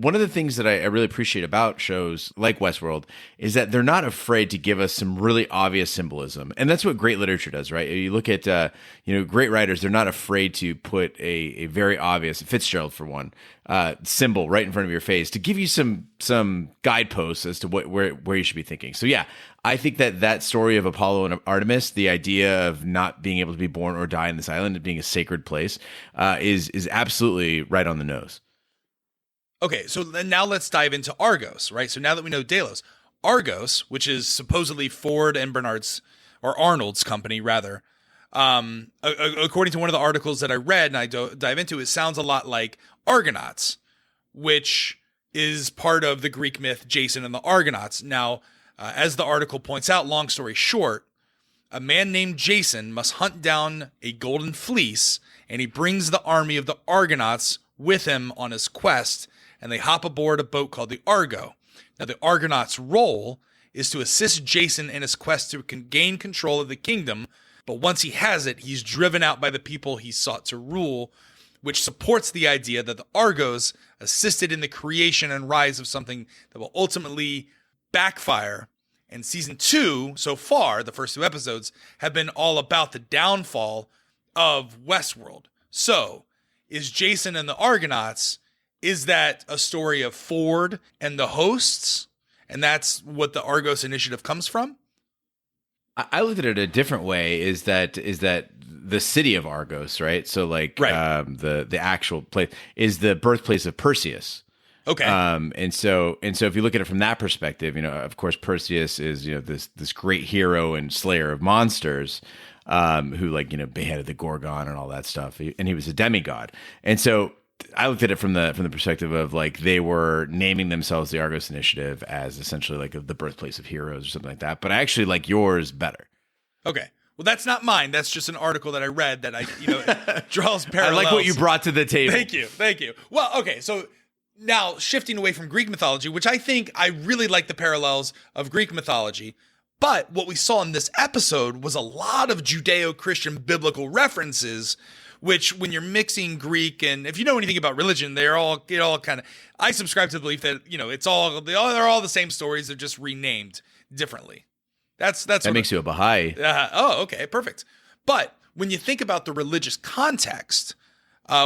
one of the things that I really appreciate about shows like Westworld is that they're not afraid to give us some really obvious symbolism, and that's what great literature does, right? You look at great writers; they're not afraid to put a very obvious, Fitzgerald for one, symbol right in front of your face to give you some guideposts as to where you should be thinking. So yeah, I think that story of Apollo and Artemis, the idea of not being able to be born or die in this island, of being a sacred place, is absolutely right on the nose. Okay, so then now let's dive into Argos, right? So now that we know Delos, Argos, which is supposedly Ford and Bernard's, or Arnold's company, rather, according to one of the articles that I read and I dive into, it sounds a lot like Argonauts, which is part of the Greek myth Jason and the Argonauts. Now, as the article points out, long story short, a man named Jason must hunt down a golden fleece, and he brings the army of the Argonauts with him on his quest, and they hop aboard a boat called the Argo. Now, the Argonauts' role is to assist Jason in his quest to gain control of the kingdom, but once he has it, he's driven out by the people he sought to rule, which supports the idea that the Argos assisted in the creation and rise of something that will ultimately backfire. And season 2, so far, the first 2 episodes, have been all about the downfall of Westworld. So, is Jason and the Argonauts, is that a story of Ford and the hosts? And that's what the Argos initiative comes from? I looked at it a different way, is that the city of Argos, right? So like right. The actual place is the birthplace of Perseus. Okay. And so if you look at it from that perspective, of course, Perseus is, this great hero and slayer of monsters, who beheaded the Gorgon and all that stuff. And he was a demigod. And so I looked at it from the perspective of they were naming themselves the Argos Initiative as essentially the birthplace of heroes or something like that. But I actually like yours better. Okay. Well, that's not mine. That's just an article that I read that draws parallels. I like what you brought to the table. Thank you. Well, okay. So Now, shifting away from Greek mythology, which I really like the parallels of Greek mythology, but what we saw in this episode was a lot of Judeo-Christian biblical references, which when you're mixing Greek and if you know anything about religion, it all kind of, I subscribe to the belief that, they're all the same stories. They're just renamed differently. That makes you a Baha'i. Okay, perfect. But when you think about the religious context,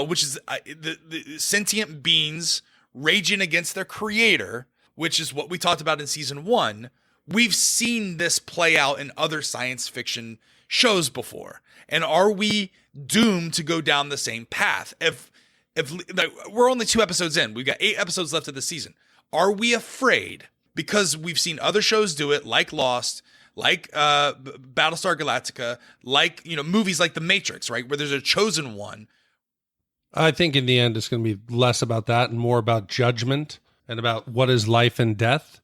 which is the sentient beings raging against their creator, which is what we talked about in season 1, we've seen this play out in other science fiction shows before. And are we doomed to go down the same path? If like, we're only 2 episodes in, we've got 8 episodes left of the season. Are we afraid, because we've seen other shows do it, like Lost, like Battlestar Galactica, like movies like The Matrix, right, where there's a chosen one? I think in the end it's going to be less about that and more about judgment and about what is life and death.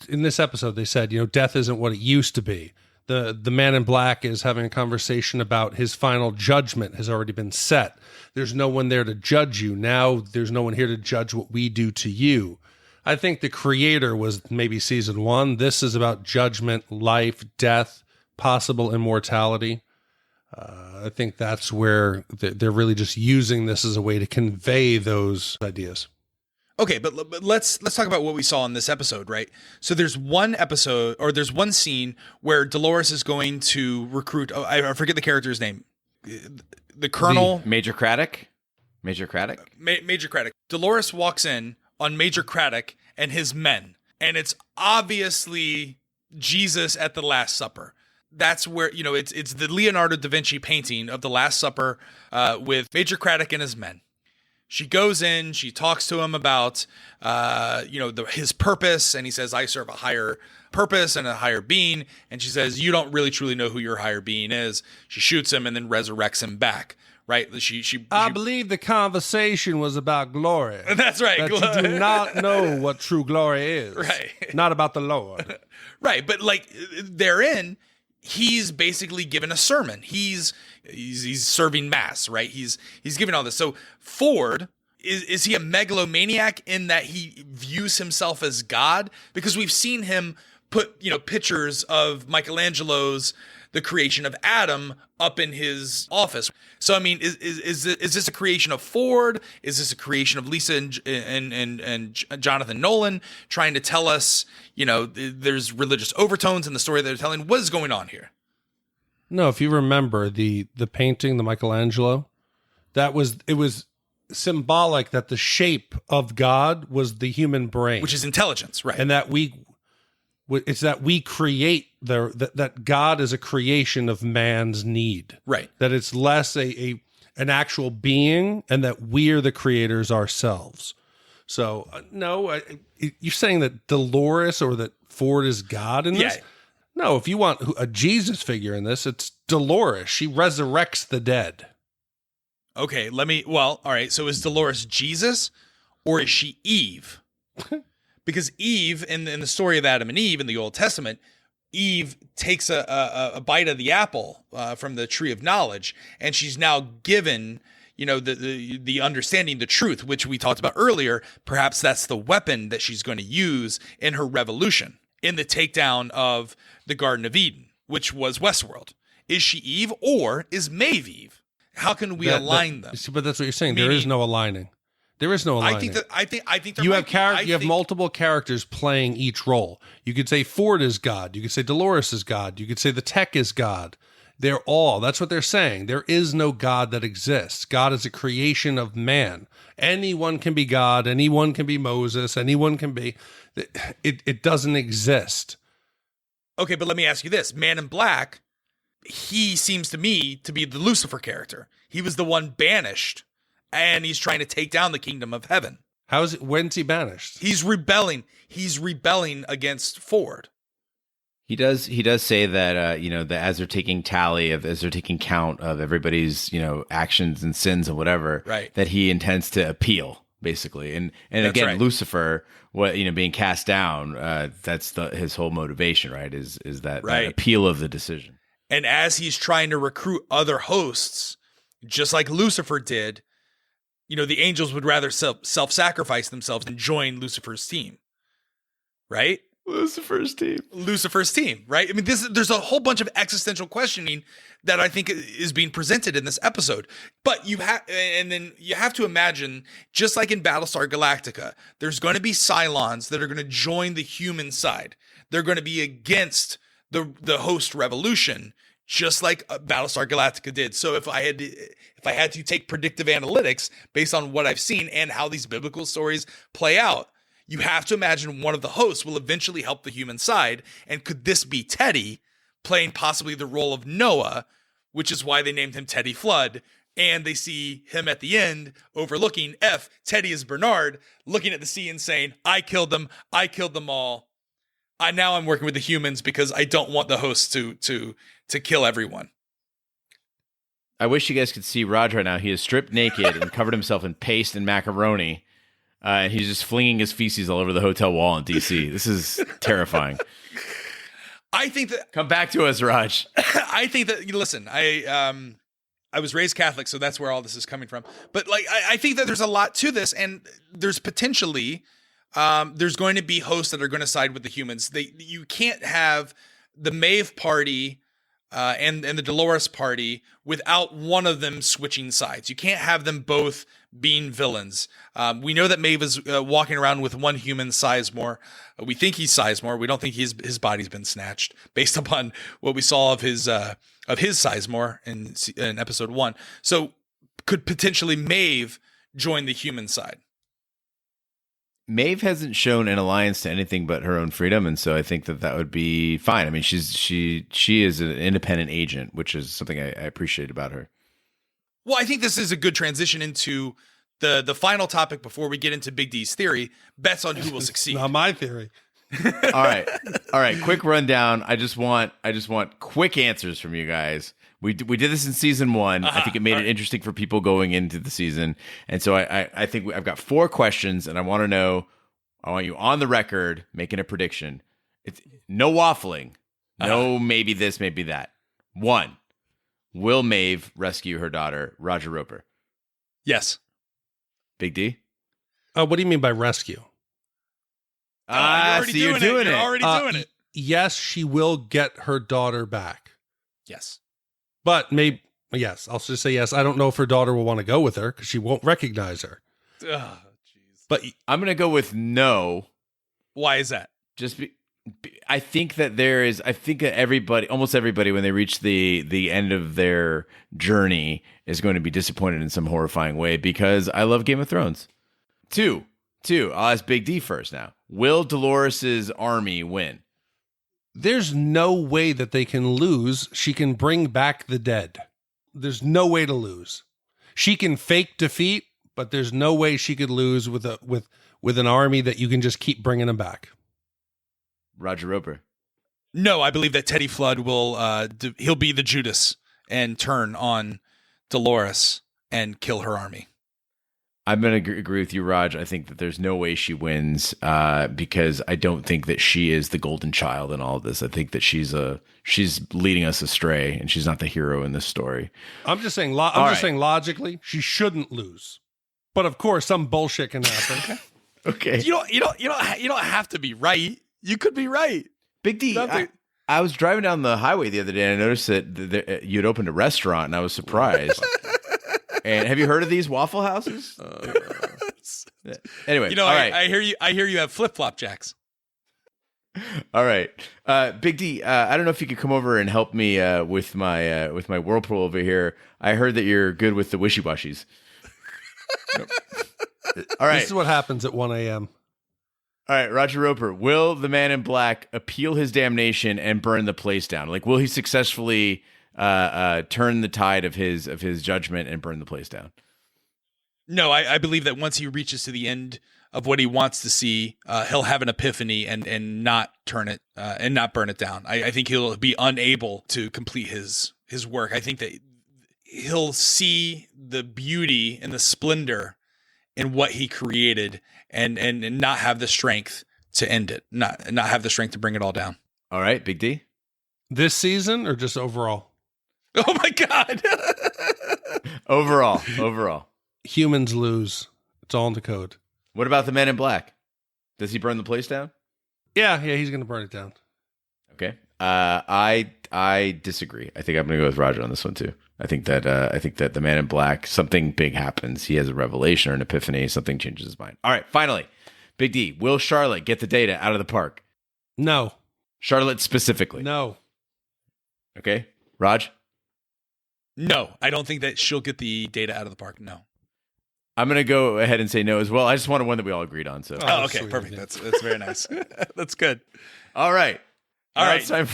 In this episode, they said, death isn't what it used to be. The man in black is having a conversation about his final judgment has already been set. There's no one there to judge you. Now there's no one here to judge what we do to you. I think the creator was maybe season 1. This is about judgment, life, death, possible immortality. I think that's where they're really just using this as a way to convey those ideas. Okay, but let's talk about what we saw in this episode, right? So there's one scene where Dolores is going to recruit. I forget the character's name. The Colonel, Major Craddock. Major Craddock. Dolores walks in on Major Craddock and his men, and it's obviously Jesus at the Last Supper. That's where, it's the Leonardo da Vinci painting of the Last Supper with Major Craddock and his men. She goes in, she talks to him about, his purpose, and he says, I serve a higher purpose and a higher being. And she says, you don't really truly know who your higher being is. She shoots him and then resurrects him back, right? I believe the conversation was about glory. That's right. That you do not know what true glory is. Right. Not about the Lord. Right, but therein, he's basically given a sermon. He's serving mass, right? He's giving all this. So Ford, is he a megalomaniac in that he views himself as God? Because we've seen him put, pictures of Michelangelo's The Creation of Adam up in his office. So, I mean, is this a creation of Ford? Is this a creation of Lisa and Jonathan Nolan trying to tell us, there's religious overtones in the story they're telling? What is going on here? No, if you remember the painting, the Michelangelo, it was symbolic that the shape of God was the human brain, which is intelligence, right? And that it's that we create that God is a creation of man's need, right? That it's less an actual being, and that we're the creators ourselves. So no, you're saying that Dolores or that Ford is God in this? Yeah. No, if you want a Jesus figure in this, it's Dolores. She resurrects the dead. Okay, all right. So is Dolores Jesus or is she Eve? Because Eve, in the story of Adam and Eve in the Old Testament, Eve takes a bite of the apple from the tree of knowledge, and she's now given, the understanding, the truth, which we talked about earlier. Perhaps that's the weapon that she's going to use in her revolution, in the takedown of the Garden of Eden, which was Westworld. Is she Eve or is Maeve Eve? How can we align them? But that's what you're saying. There is no aligning. There is no aligning. I think you have multiple characters playing each role. You could say Ford is God. You could say Dolores is God. You could say the tech is God. That's what they're saying. There is no God that exists. God is a creation of man. Anyone can be God. Anyone can be Moses. Anyone can be. It doesn't exist. Okay, but let me ask you this. Man in Black, he seems to me to be the Lucifer character. He was the one banished, and he's trying to take down the kingdom of heaven. When's he banished? He's rebelling. He's rebelling against Ford. He does say that that as they're taking count of everybody's actions and sins and whatever, right, that he intends to appeal basically, and again, right. Lucifer, being cast down, that's his whole motivation, right? Is that, right, that appeal of the decision. And as he's trying to recruit other hosts, just like Lucifer did, the angels would rather self-sacrifice themselves than join Lucifer's team, right? Lucifer's team, right? I mean, there's a whole bunch of existential questioning that I think is being presented in this episode. But you have to imagine, just like in Battlestar Galactica, there's going to be Cylons that are going to join the human side. They're going to be against the host revolution, just like Battlestar Galactica did. So if I had to take predictive analytics based on what I've seen and how these biblical stories play out, you have to imagine one of the hosts will eventually help the human side. And could this be Teddy playing possibly the role of Noah, which is why they named him Teddy Flood. And they see him at the end overlooking Teddy is Bernard, looking at the sea and saying, I killed them all. Now I'm working with the humans because I don't want the hosts to kill everyone. I wish you guys could see Raj right now. He is stripped naked and covered himself in paste and macaroni. And he's just flinging his feces all over the hotel wall in D.C. This is terrifying. I think that... Come back to us, Raj. I think that... Listen, I was raised Catholic, so that's where all this is coming from. But I think that there's a lot to this, and there's potentially... there's going to be hosts that are going to side with the humans. You can't have the Maeve party and the Dolores party without one of them switching sides. You can't have them both being villains. We know that Maeve is walking around with one human, Sizemore. We think he's Sizemore. We don't think his body's been snatched based upon what we saw of his Sizemore in episode 1. So could potentially Maeve join the human side? Maeve hasn't shown an alliance to anything but her own freedom, and so I think that would be fine. I mean, she is an independent agent, which is something I appreciate about her. Well, I think this is a good transition into the final topic before we get into Big D's theory, bets on who will succeed. Not my theory. All right. Quick rundown. I just want quick answers from you guys. We did this in season 1. I think it made it interesting for people going into the season. And so I think I've got 4 questions, and I want you on the record making a prediction. It's no waffling. No, maybe this, maybe that. 1, will Maeve rescue her daughter, Roger Roper? Yes. Big D? What do you mean by rescue? You're doing it. You're already doing it. Yes, she will get her daughter back. Yes. But maybe, yes, I'll just say yes. I don't know if her daughter will want to go with her because she won't recognize her. Oh, jeez. But I'm going to go with no. Why is that? I think that everybody, almost everybody, when they reach the end of their journey is going to be disappointed in some horrifying way because I love Game of Thrones. 2, I'll ask Big D first now. Will Dolores' army win? There's no way that they can lose. She can bring back the dead. There's no way to lose. She can fake defeat, but there's no way she could lose with an army that you can just keep bringing them back. Roger Roper. No, I believe that Teddy Flood will he'll be the Judas and turn on Dolores and kill her army. I'm going to agree with you, Raj. I think that there's no way she wins because I don't think that she is the golden child in all of this. I think that she's leading us astray, and she's not the hero in this story. I'm just saying. Saying logically, she shouldn't lose. But of course, some bullshit can happen. Okay. You don't have to be right. You could be right. Big D. I was driving down the highway the other day, and I noticed that you'd opened a restaurant, and I was surprised. And have you heard of these Waffle Houses? Anyway, all right. I hear you have flip-flop jacks. All right, Big D. I don't know if you could come over and help me with my whirlpool over here. I heard that you're good with the wishy-washies. All right, this is what happens at 1 a.m. All right, Roger Roper. Will the Man in Black appeal his damnation and burn the place down? Like, will he successfully turn the tide of his judgment and burn the place down? No, I believe that once he reaches to the end of what he wants to see, he'll have an epiphany and not turn it and not burn it down. I think he'll be unable to complete his work. I think that he'll see the beauty and the splendor in what he created and not have the strength to end it, not have the strength to bring it all down. All right, Big D. This season or just overall? Oh my God. Overall. Humans lose. It's all in the code. What about the Man in Black? Does he burn the place down? Yeah, he's going to burn it down. Okay. I disagree. I think I'm going to go with Roger on this one too. I think that the Man in Black, something big happens. He has a revelation or an epiphany. Something changes his mind. All right. Finally, Big D. Will Charlotte get the data out of the park? No. Charlotte specifically. No. Okay. Raj? No, I don't think that she'll get the data out of the park. No. I'm going to go ahead and say no as well. I just wanted one that we all agreed on. So. Oh, okay. Sweet. Perfect. That's very nice. That's good. All right. All Now right. it's time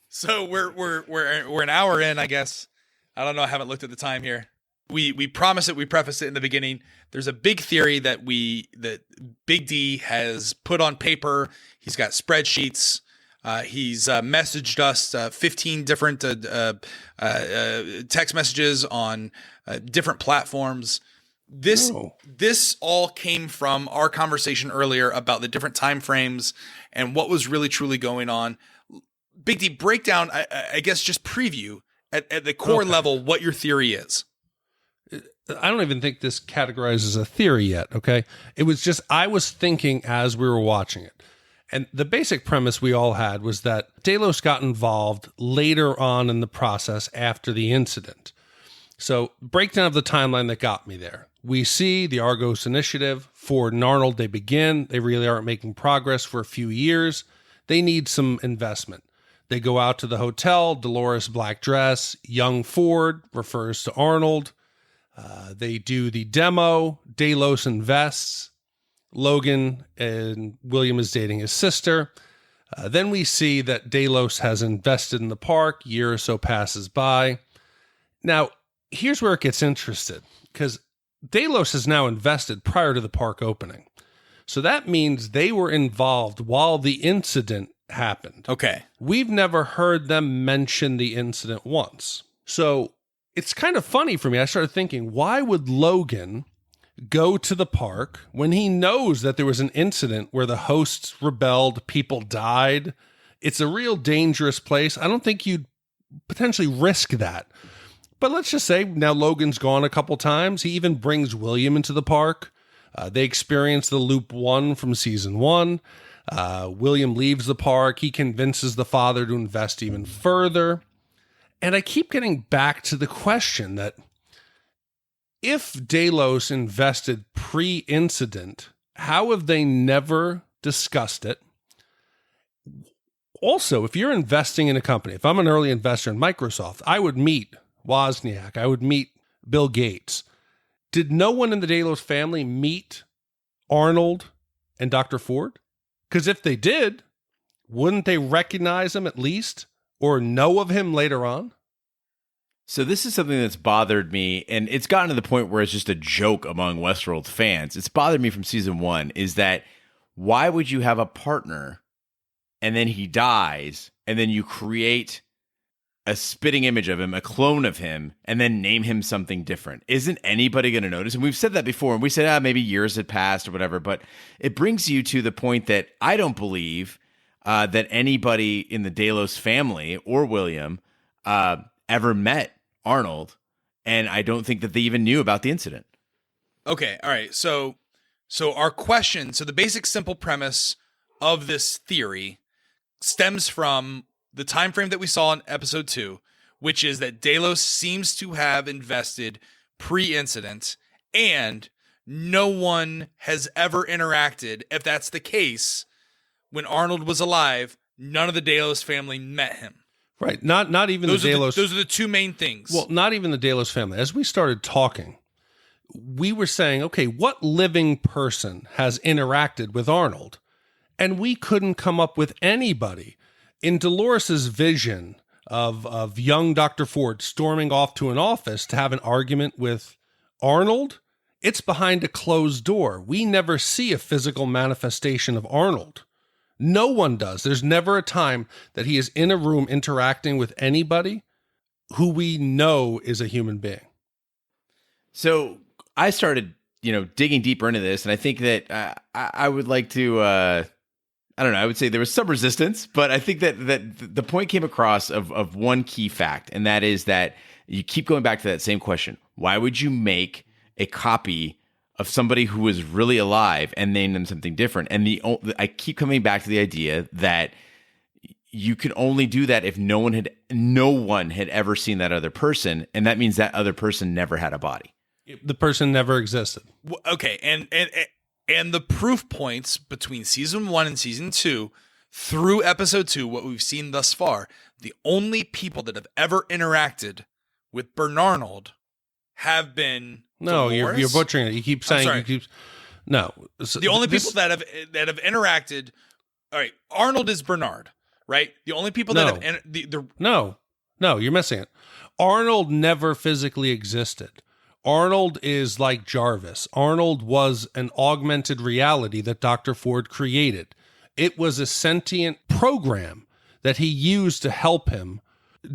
So we're an hour in, I guess. I don't know. I haven't looked at the time here. We promised it. We prefaced it in the beginning. There's a big theory that Big D has put on paper. He's got spreadsheets. He's messaged us 15 different text messages on different platforms. This all came from our conversation earlier about the different time frames and what was really truly going on. Big D, breakdown, I guess just preview at the core level what your theory is. I don't even think this categorizes a theory yet, okay? It was just, I was thinking as we were watching it. And the basic premise we all had was that Delos got involved later on in the process after the incident. So, breakdown of the timeline that got me there. We see the Argos initiative. Ford and Arnold, they begin. They really aren't making progress for a few years. They need some investment. They go out to the hotel, Dolores black dress, young Ford refers to Arnold. They do the demo, Delos invests. Logan and William is dating his sister. Then we see that Delos has invested in the park. A year or so passes by. Now, here's where it gets interesting, because Delos has now invested prior to the park opening. So that means they were involved while the incident happened. Okay. We've never heard them mention the incident once. So it's kind of funny for me. I started thinking, why would Logan go to the park when he knows that there was an incident where the hosts rebelled, people died? It's a real dangerous place. I don't think you'd potentially risk that. But let's just say now Logan's gone a couple times. He even brings William into the park. They experience the loop 1 from season 1. William leaves the park. He convinces the father to invest even further. And I keep getting back to the question that if Delos invested pre-incident, how have they never discussed it? Also, if you're investing in a company, if I'm an early investor in Microsoft, I would meet Wozniak. I would meet Bill Gates. Did no one in the Delos family meet Arnold and Dr. Ford? Because if they did, wouldn't they recognize him at least or know of him later on? So this is something that's bothered me, and it's gotten to the point where it's just a joke among Westworld fans. It's bothered me from season 1, is that why would you have a partner and then he dies and then you create a spitting image of him, a clone of him, and then name him something different? Isn't anybody going to notice? And we've said that before, and we said, maybe years had passed or whatever, but it brings you to the point that I don't believe that anybody in the Delos family or William ever met Arnold, and I don't think that they even knew about the incident. Okay, all right. So our question, so the basic simple premise of this theory stems from the time frame that we saw in episode 2, which is that Delos seems to have invested pre-incident, and no one has ever interacted. If that's the case, when Arnold was alive, none of the Delos family met him. Right. Not even the Delos. Those are the two main things. Well, not even the Delos family. As we started talking, we were saying, okay, what living person has interacted with Arnold? And we couldn't come up with anybody. In Dolores's vision of young Dr. Ford storming off to an office to have an argument with Arnold, it's behind a closed door. We never see a physical manifestation of Arnold. No one does. There's never a time that he is in a room interacting with anybody who we know is a human being. So I started, digging deeper into this, and I think that I would like to, I don't know, I would say there was some resistance, but I think that the point came across of one key fact, and that is that you keep going back to that same question. Why would you make a copy of somebody who was really alive and name them something different. And I keep coming back to the idea that you can only do that if no one had ever seen that other person, and that means that other person never had a body. The person never existed. Okay, and the proof points between season 1 and season 2 through episode 2, what we've seen thus far, the only people that have ever interacted with Bernard have been No, Dolores. you're butchering it. You keep saying no. So the only people that have interacted. All right, Arnold is Bernard, right? The only people that have No, you're missing it. Arnold never physically existed. Arnold is like Jarvis. Arnold was an augmented reality that Dr. Ford created. It was a sentient program that he used to help him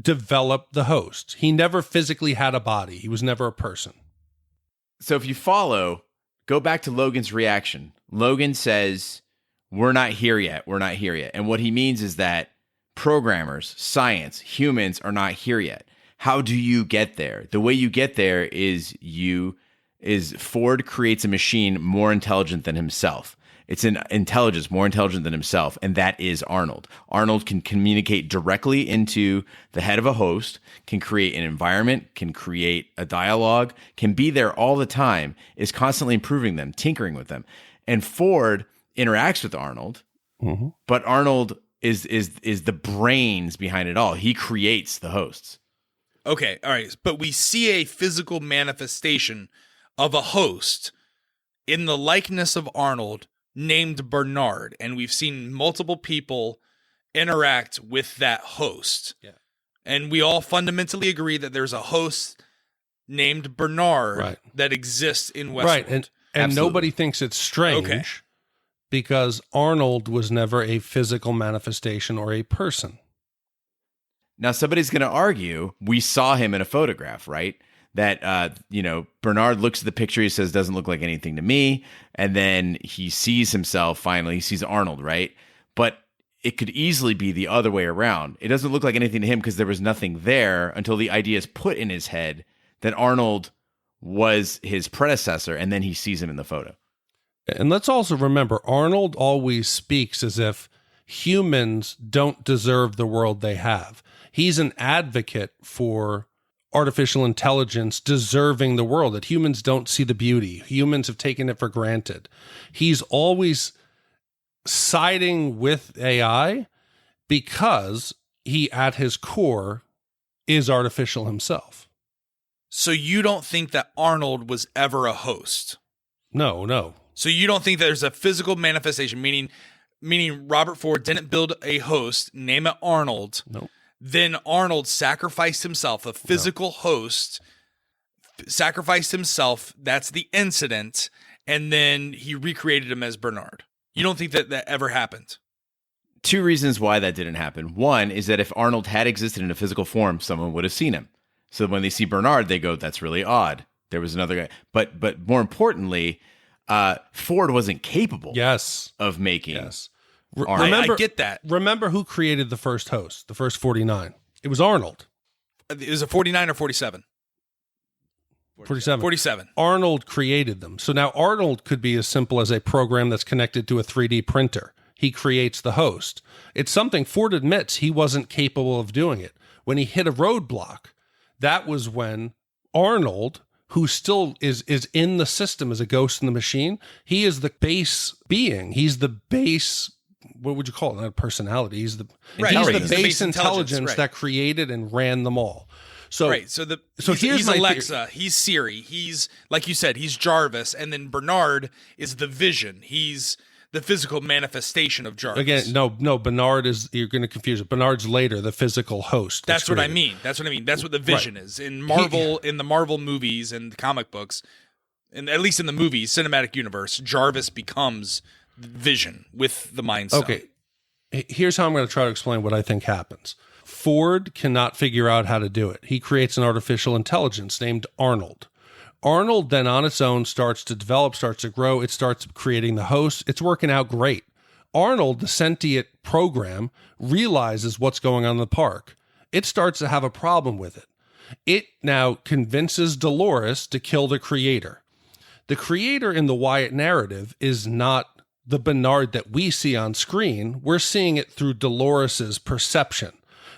develop the host. He never physically had a body. He was never a person. So if you follow, go back to Logan's reaction. Logan says, "We're not here yet. We're not here yet." And what he means is that programmers, science, humans are not here yet. How do you get there? The way you get there is Ford creates a machine more intelligent than himself. It's an intelligence more intelligent than himself, and that is Arnold. Arnold can communicate directly into the head of a host, can create an environment, can create a dialogue, can be there all the time, is constantly improving them, tinkering with them. And Ford interacts with Arnold, but Arnold is the brains behind it all. He creates the hosts. Okay, all right, but we see a physical manifestation of a host in the likeness of Arnold named Bernard, and we've seen multiple people interact with that host. Yeah. And we all fundamentally agree that there's a host named Bernard that exists in Westworld. Right, and nobody thinks it's strange because Arnold was never a physical manifestation or a person. Now, somebody's going to argue, we saw him in a photograph, right? That, Bernard looks at the picture, he says, doesn't look like anything to me. And then he sees himself, finally, he sees Arnold, right? But it could easily be the other way around. It doesn't look like anything to him because there was nothing there until the idea is put in his head that Arnold was his predecessor, and then he sees him in the photo. And let's also remember, Arnold always speaks as if humans don't deserve the world they have. He's an advocate for artificial intelligence deserving the world, that humans don't see the beauty. Humans have taken it for granted. He's always siding with AI because he, at his core, is artificial himself. So you don't think that Arnold was ever a host? No. So you don't think there's a physical manifestation, meaning Robert Ford didn't build a host, name it Arnold. Nope. Then Arnold sacrificed himself, a physical host, sacrificed himself. That's the incident. And then he recreated him as Bernard. You don't think that ever happened? Two reasons why that didn't happen. One is that if Arnold had existed in a physical form, someone would have seen him. So when they see Bernard, they go, that's really odd. There was another guy. But more importantly, Ford wasn't capable of making I get that. Remember who created the first host, the first 49? It was Arnold. It was a 49 or 47? 47. 47. Arnold created them. So now Arnold could be as simple as a program that's connected to a 3D printer. He creates the host. It's something Ford admits he wasn't capable of doing it. When he hit a roadblock, that was when Arnold, who still is in the system as a ghost in the machine, he is the base being. He's the base, what would you call it? Not a personality. He's the base intelligence that created and ran them all. So here's Alexa, he's Siri, he's, like you said, he's Jarvis, and then Bernard is the vision. He's the physical manifestation of Jarvis. Again, no, Bernard is, you're going to confuse it. Bernard's later, the physical host. That's what I mean. That's what the vision is. In Marvel, in the Marvel movies and the comic books, and at least in the movies, cinematic universe, Jarvis becomes Vision with the Mind Stone. Okay, here's how I'm going to try to explain what I think happens. Ford cannot figure out how to do it. He creates an artificial intelligence named Arnold. Arnold then on its own starts to develop, starts to grow. It starts creating the host. It's working out great. Arnold, the sentient program, realizes what's going on in the park. It starts to have a problem with it. It now convinces Dolores to kill the creator. The creator in the Wyatt narrative is not the Bernard that we see on screen. We're seeing it through Dolores's perception.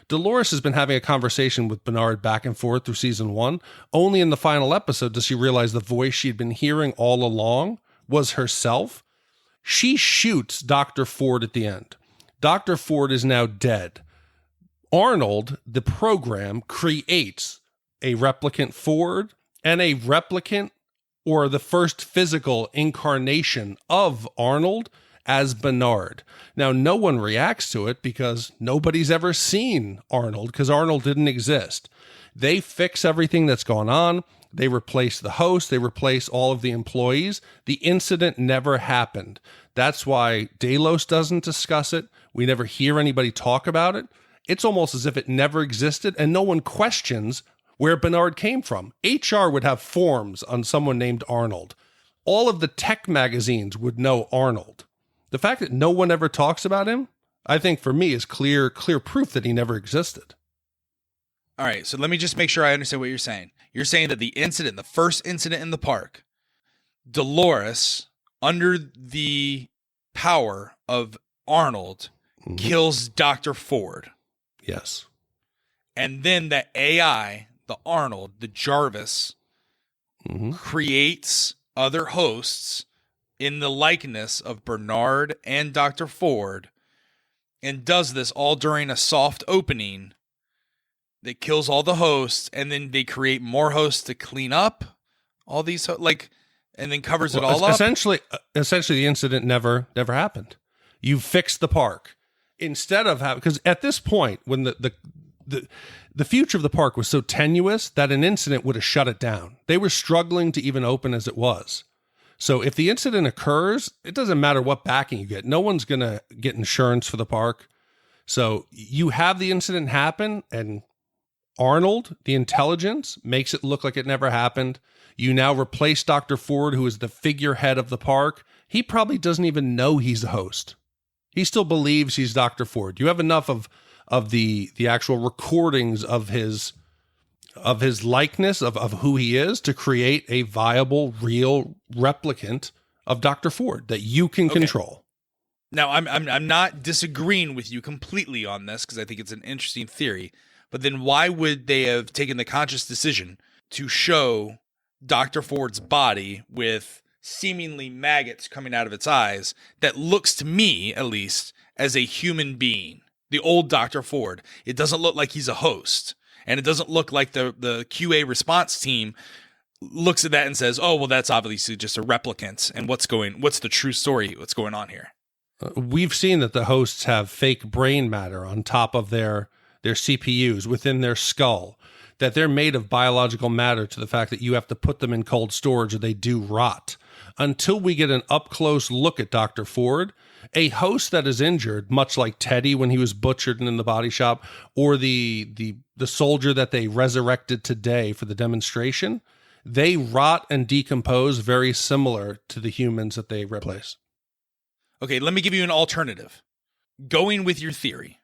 Dolores has been having a conversation with Bernard back and forth through season 1. Only in the final episode does she realize the voice she'd been hearing all along was herself. She shoots Dr. Ford at the end. Dr. Ford is now dead. Arnold, the program, creates a replicant Ford and a replicant, or the first physical incarnation of Arnold, as Bernard. Now, no one reacts to it because nobody's ever seen Arnold, because Arnold didn't exist. They fix everything that's gone on. They replace the host. They replace all of the employees. The incident never happened. That's why Delos doesn't discuss it. We never hear anybody talk about it. It's almost as if it never existed, and no one questions where Bernard came from. HR would have forms on someone named Arnold. All of the tech magazines would know Arnold. The fact that no one ever talks about him, I think for me is clear proof that he never existed. All right, so let me just make sure I understand what you're saying. You're saying that the first incident in the park, Dolores, under the power of Arnold, kills Dr. Ford. Yes. And then the AI, the Arnold, the Jarvis, creates other hosts in the likeness of Bernard and Dr. Ford, and does this all during a soft opening that kills all the hosts, and then they create more hosts to clean up all these, and then covers it all up. Essentially, the incident never happened. You fixed the park instead of having, because at this point, when the future of the park was so tenuous that an incident would have shut it down. They were struggling to even open as it was. So if the incident occurs, it doesn't matter what backing you get. No one's going to get insurance for the park. So you have the incident happen, and Arnold, the intelligence, makes it look like it never happened. You now replace Dr. Ford, who is the figurehead of the park. He probably doesn't even know he's the host. He still believes he's Dr. Ford. You have enough of the actual recordings of his likeness, of who he is, to create a viable, real replicant of Dr. Ford that you can control. Now, I'm not disagreeing with you completely on this, because I think it's an interesting theory. But then why would they have taken the conscious decision to show Dr. Ford's body with seemingly maggots coming out of its eyes that looks to me, at least, as a human being? The old Dr. Ford. It doesn't look like he's a host. And it doesn't look like the QA response team looks at that and says, oh, well, that's obviously just a replicant. And what's the true story? What's going on here? We've seen that the hosts have fake brain matter on top of their CPUs within their skull, that they're made of biological matter, to the fact that you have to put them in cold storage or they do rot. Until we get an up-close look at Dr. Ford, a host that is injured, much like Teddy when he was butchered in the body shop, or the soldier that they resurrected today for the demonstration, they rot and decompose very similar to the humans that they replace. Okay, let me give you an alternative. Going with your theory.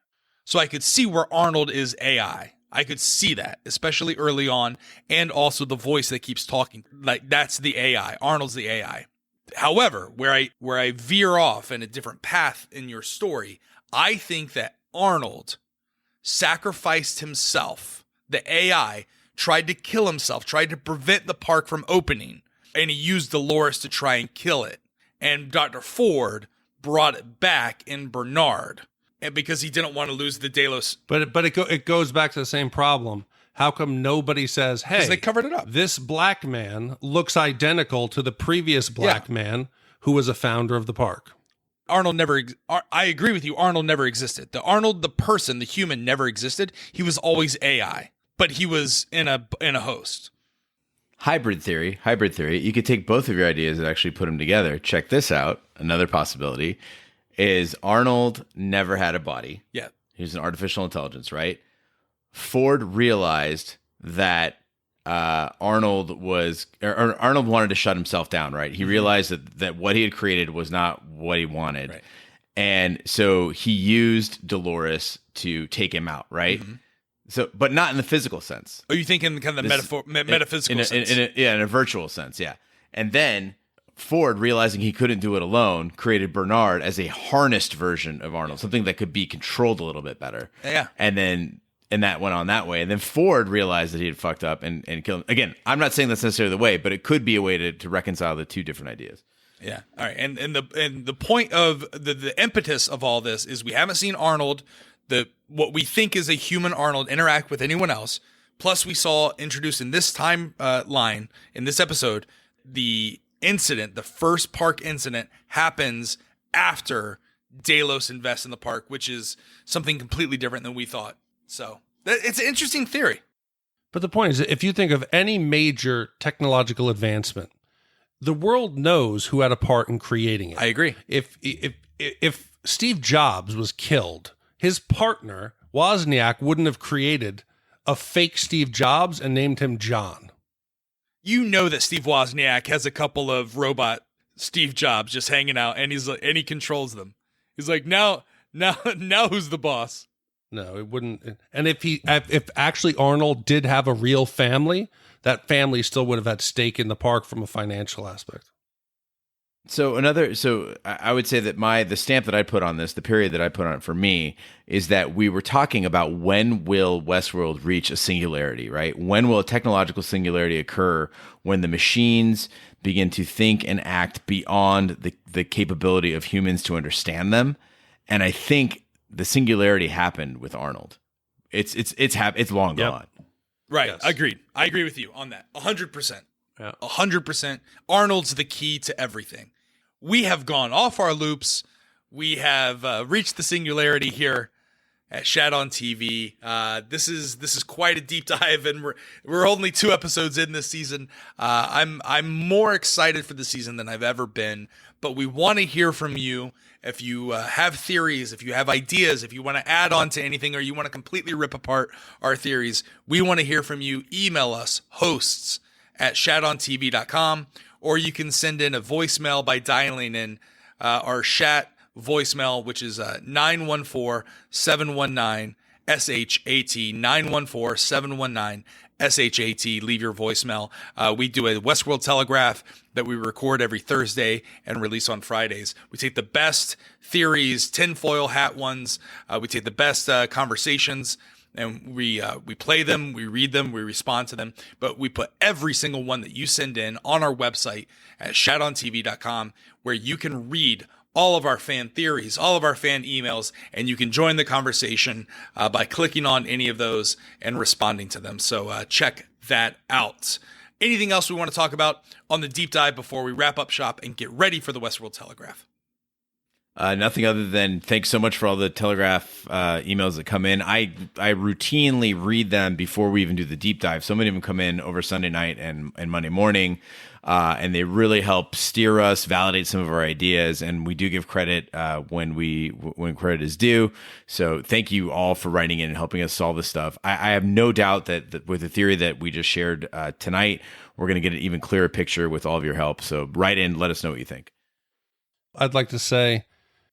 So I could see where Arnold is AI. I could see that, especially early on, and also the voice that keeps talking. Like, that's the AI. Arnold's the AI. However, where I veer off in a different path in your story, I think that Arnold sacrificed himself. The AI tried to kill himself, tried to prevent the park from opening, and he used Dolores to try and kill it. And Dr. Ford brought it back in Bernard. And because he didn't want to lose the Delos. But it goes back to the same problem. How come nobody says, hey, they covered it up. This black man looks identical to the previous black man who was a founder of the park? Arnold never, I agree with you, Arnold never existed. The Arnold, the person, the human, never existed. He was always AI, but he was in a host. Hybrid theory. You could take both of your ideas and actually put them together. Check this out. Another possibility is Arnold never had a body. Yeah. He was an artificial intelligence, right? Ford realized that Arnold wanted to shut himself down, right? He realized that what he had created was not what he wanted. Right. And so he used Dolores to take him out, right? Mm-hmm. So, but not in the physical sense. Are you thinking kind of the metaphysical sense? In a virtual sense, yeah. And then Ford, realizing he couldn't do it alone, created Bernard as a harnessed version of Arnold, something that could be controlled a little bit better. Yeah. And that went on that way. And then Ford realized that he had fucked up and killed him. Again, I'm not saying that's necessarily the way, but it could be a way to reconcile the two different ideas. Yeah. All right. And the point of the impetus of all this is we haven't seen Arnold, what we think is a human Arnold, interact with anyone else. Plus, we saw introduced in this time line in this episode, the incident, the first park incident, happens after Delos invests in the park, which is something completely different than we thought. So it's an interesting theory. But the point is, if you think of any major technological advancement, the world knows who had a part in creating it. I agree. If Steve Jobs was killed, his partner Wozniak wouldn't have created a fake Steve Jobs and named him John. You know that Steve Wozniak has a couple of robot Steve Jobs just hanging out, and he controls them. He's like, now who's the boss? No, it wouldn't. And if actually Arnold did have a real family, that family still would have had stake in the park from a financial aspect. So I would say that the stamp that I put on this, the period that I put on it for me, is that we were talking about when will Westworld reach a singularity, right? When will a technological singularity occur when the machines begin to think and act beyond the capability of humans to understand them? And I think the singularity happened with Arnold. It's long gone. Right. Yes. Agreed. I agree with you on that. 100%. Yeah. 100%. Arnold's the key to everything. We have gone off our loops. We have reached the singularity here at Shat on TV. This is quite a deep dive, and we're only 2 episodes in this season. I'm more excited for the season than I've ever been. But we want to hear from you. If you have theories, if you have ideas, if you want to add on to anything, or you want to completely rip apart our theories, we want to hear from you. Email us, hosts@shatontv.com, or you can send in a voicemail by dialing in our Shat voicemail, which is 914-719-SHAT, 914-719-SHAT. Leave your voicemail. We do a Westworld Telegraph that we record every Thursday and release on Fridays. We take the best theories, tinfoil hat ones. We take the best conversations, and we play them, we read them, we respond to them. But we put every single one that you send in on our website at shatontv.com, where you can read all of our fan theories, all of our fan emails, and you can join the conversation by clicking on any of those and responding to them. So check that out. Anything else we want to talk about on the deep dive before we wrap up shop and get ready for the Westworld Telegraph? Nothing other than thanks so much for all the Telegraph emails that come in. I routinely read them before we even do the deep dive. So many of them come in over Sunday night and Monday morning, and they really help steer us, validate some of our ideas, and we do give credit when credit is due. So thank you all for writing in and helping us solve this stuff. I have no doubt that with the theory that we just shared tonight, we're going to get an even clearer picture with all of your help. So write in, let us know what you think. I'd like to say,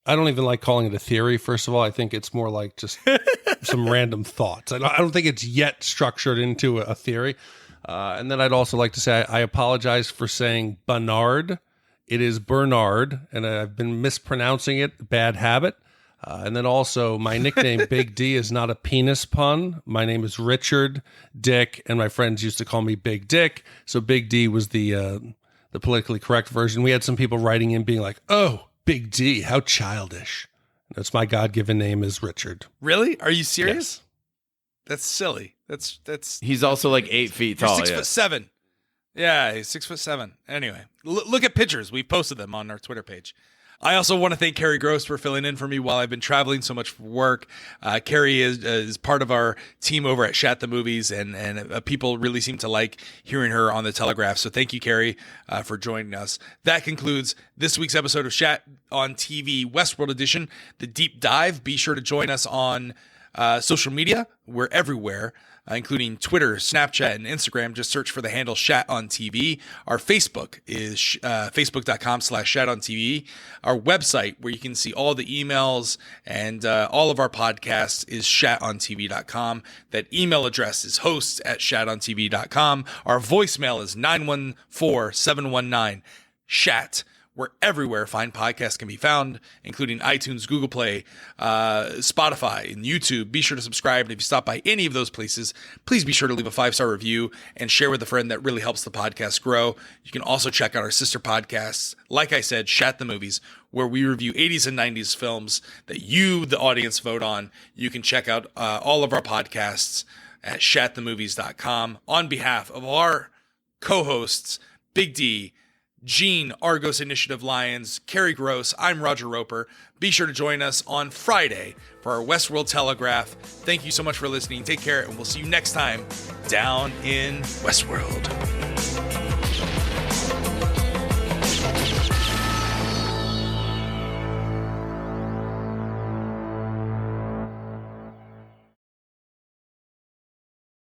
I don't even like calling it a theory, first of all. I think it's more like just some random thoughts. I don't think it's yet structured into a theory. And then I'd also like to say I apologize for saying Bernard. It is Bernard, and I've been mispronouncing it. Bad habit. And then also, my nickname, Big D, is not a penis pun. My name is Richard Dick, and my friends used to call me Big Dick. So Big D was the politically correct version. We had some people writing in being like, oh, Big D, how childish. That's my God-given name is Richard. Really? Are you serious? Yes. That's silly. That's. He's also like 8 feet You're tall. 6'7". Yeah, he's 6'7". Anyway, look at pictures. We posted them on our Twitter page. I also want to thank Carrie Gross for filling in for me while I've been traveling so much for work. Carrie is part of our team over at Shat the Movies, and people really seem to like hearing her on the Telegraph. So thank you, Carrie, for joining us. That concludes this week's episode of Shat on TV Westworld Edition, the deep dive. Be sure to join us on Social media, we're everywhere, including Twitter, Snapchat, and Instagram. Just search for the handle Shat on TV. Our Facebook is facebook.com/Shat on TV. Our website, where you can see all the emails and all of our podcasts, is shatontv.com. That email address is hosts@shatontv.com. Our voicemail is 914-719-SHAT. We're everywhere fine podcasts can be found, including iTunes, Google Play, Spotify, and YouTube. Be sure to subscribe. And if you stop by any of those places, please be sure to leave a 5-star review and share with a friend. That really helps the podcast grow. You can also check out our sister podcasts, like I said, Shat the Movies, where we review 80s and 90s films that you, the audience, vote on. You can check out all of our podcasts at shatthemovies.com. On behalf of our co-hosts, Big D, Gene, Argos Initiative Lions, Carrie Gross, I'm Roger Roper. Be sure to join us on Friday for our Westworld Telegraph. Thank you so much for listening. Take care, and we'll see you next time down in Westworld.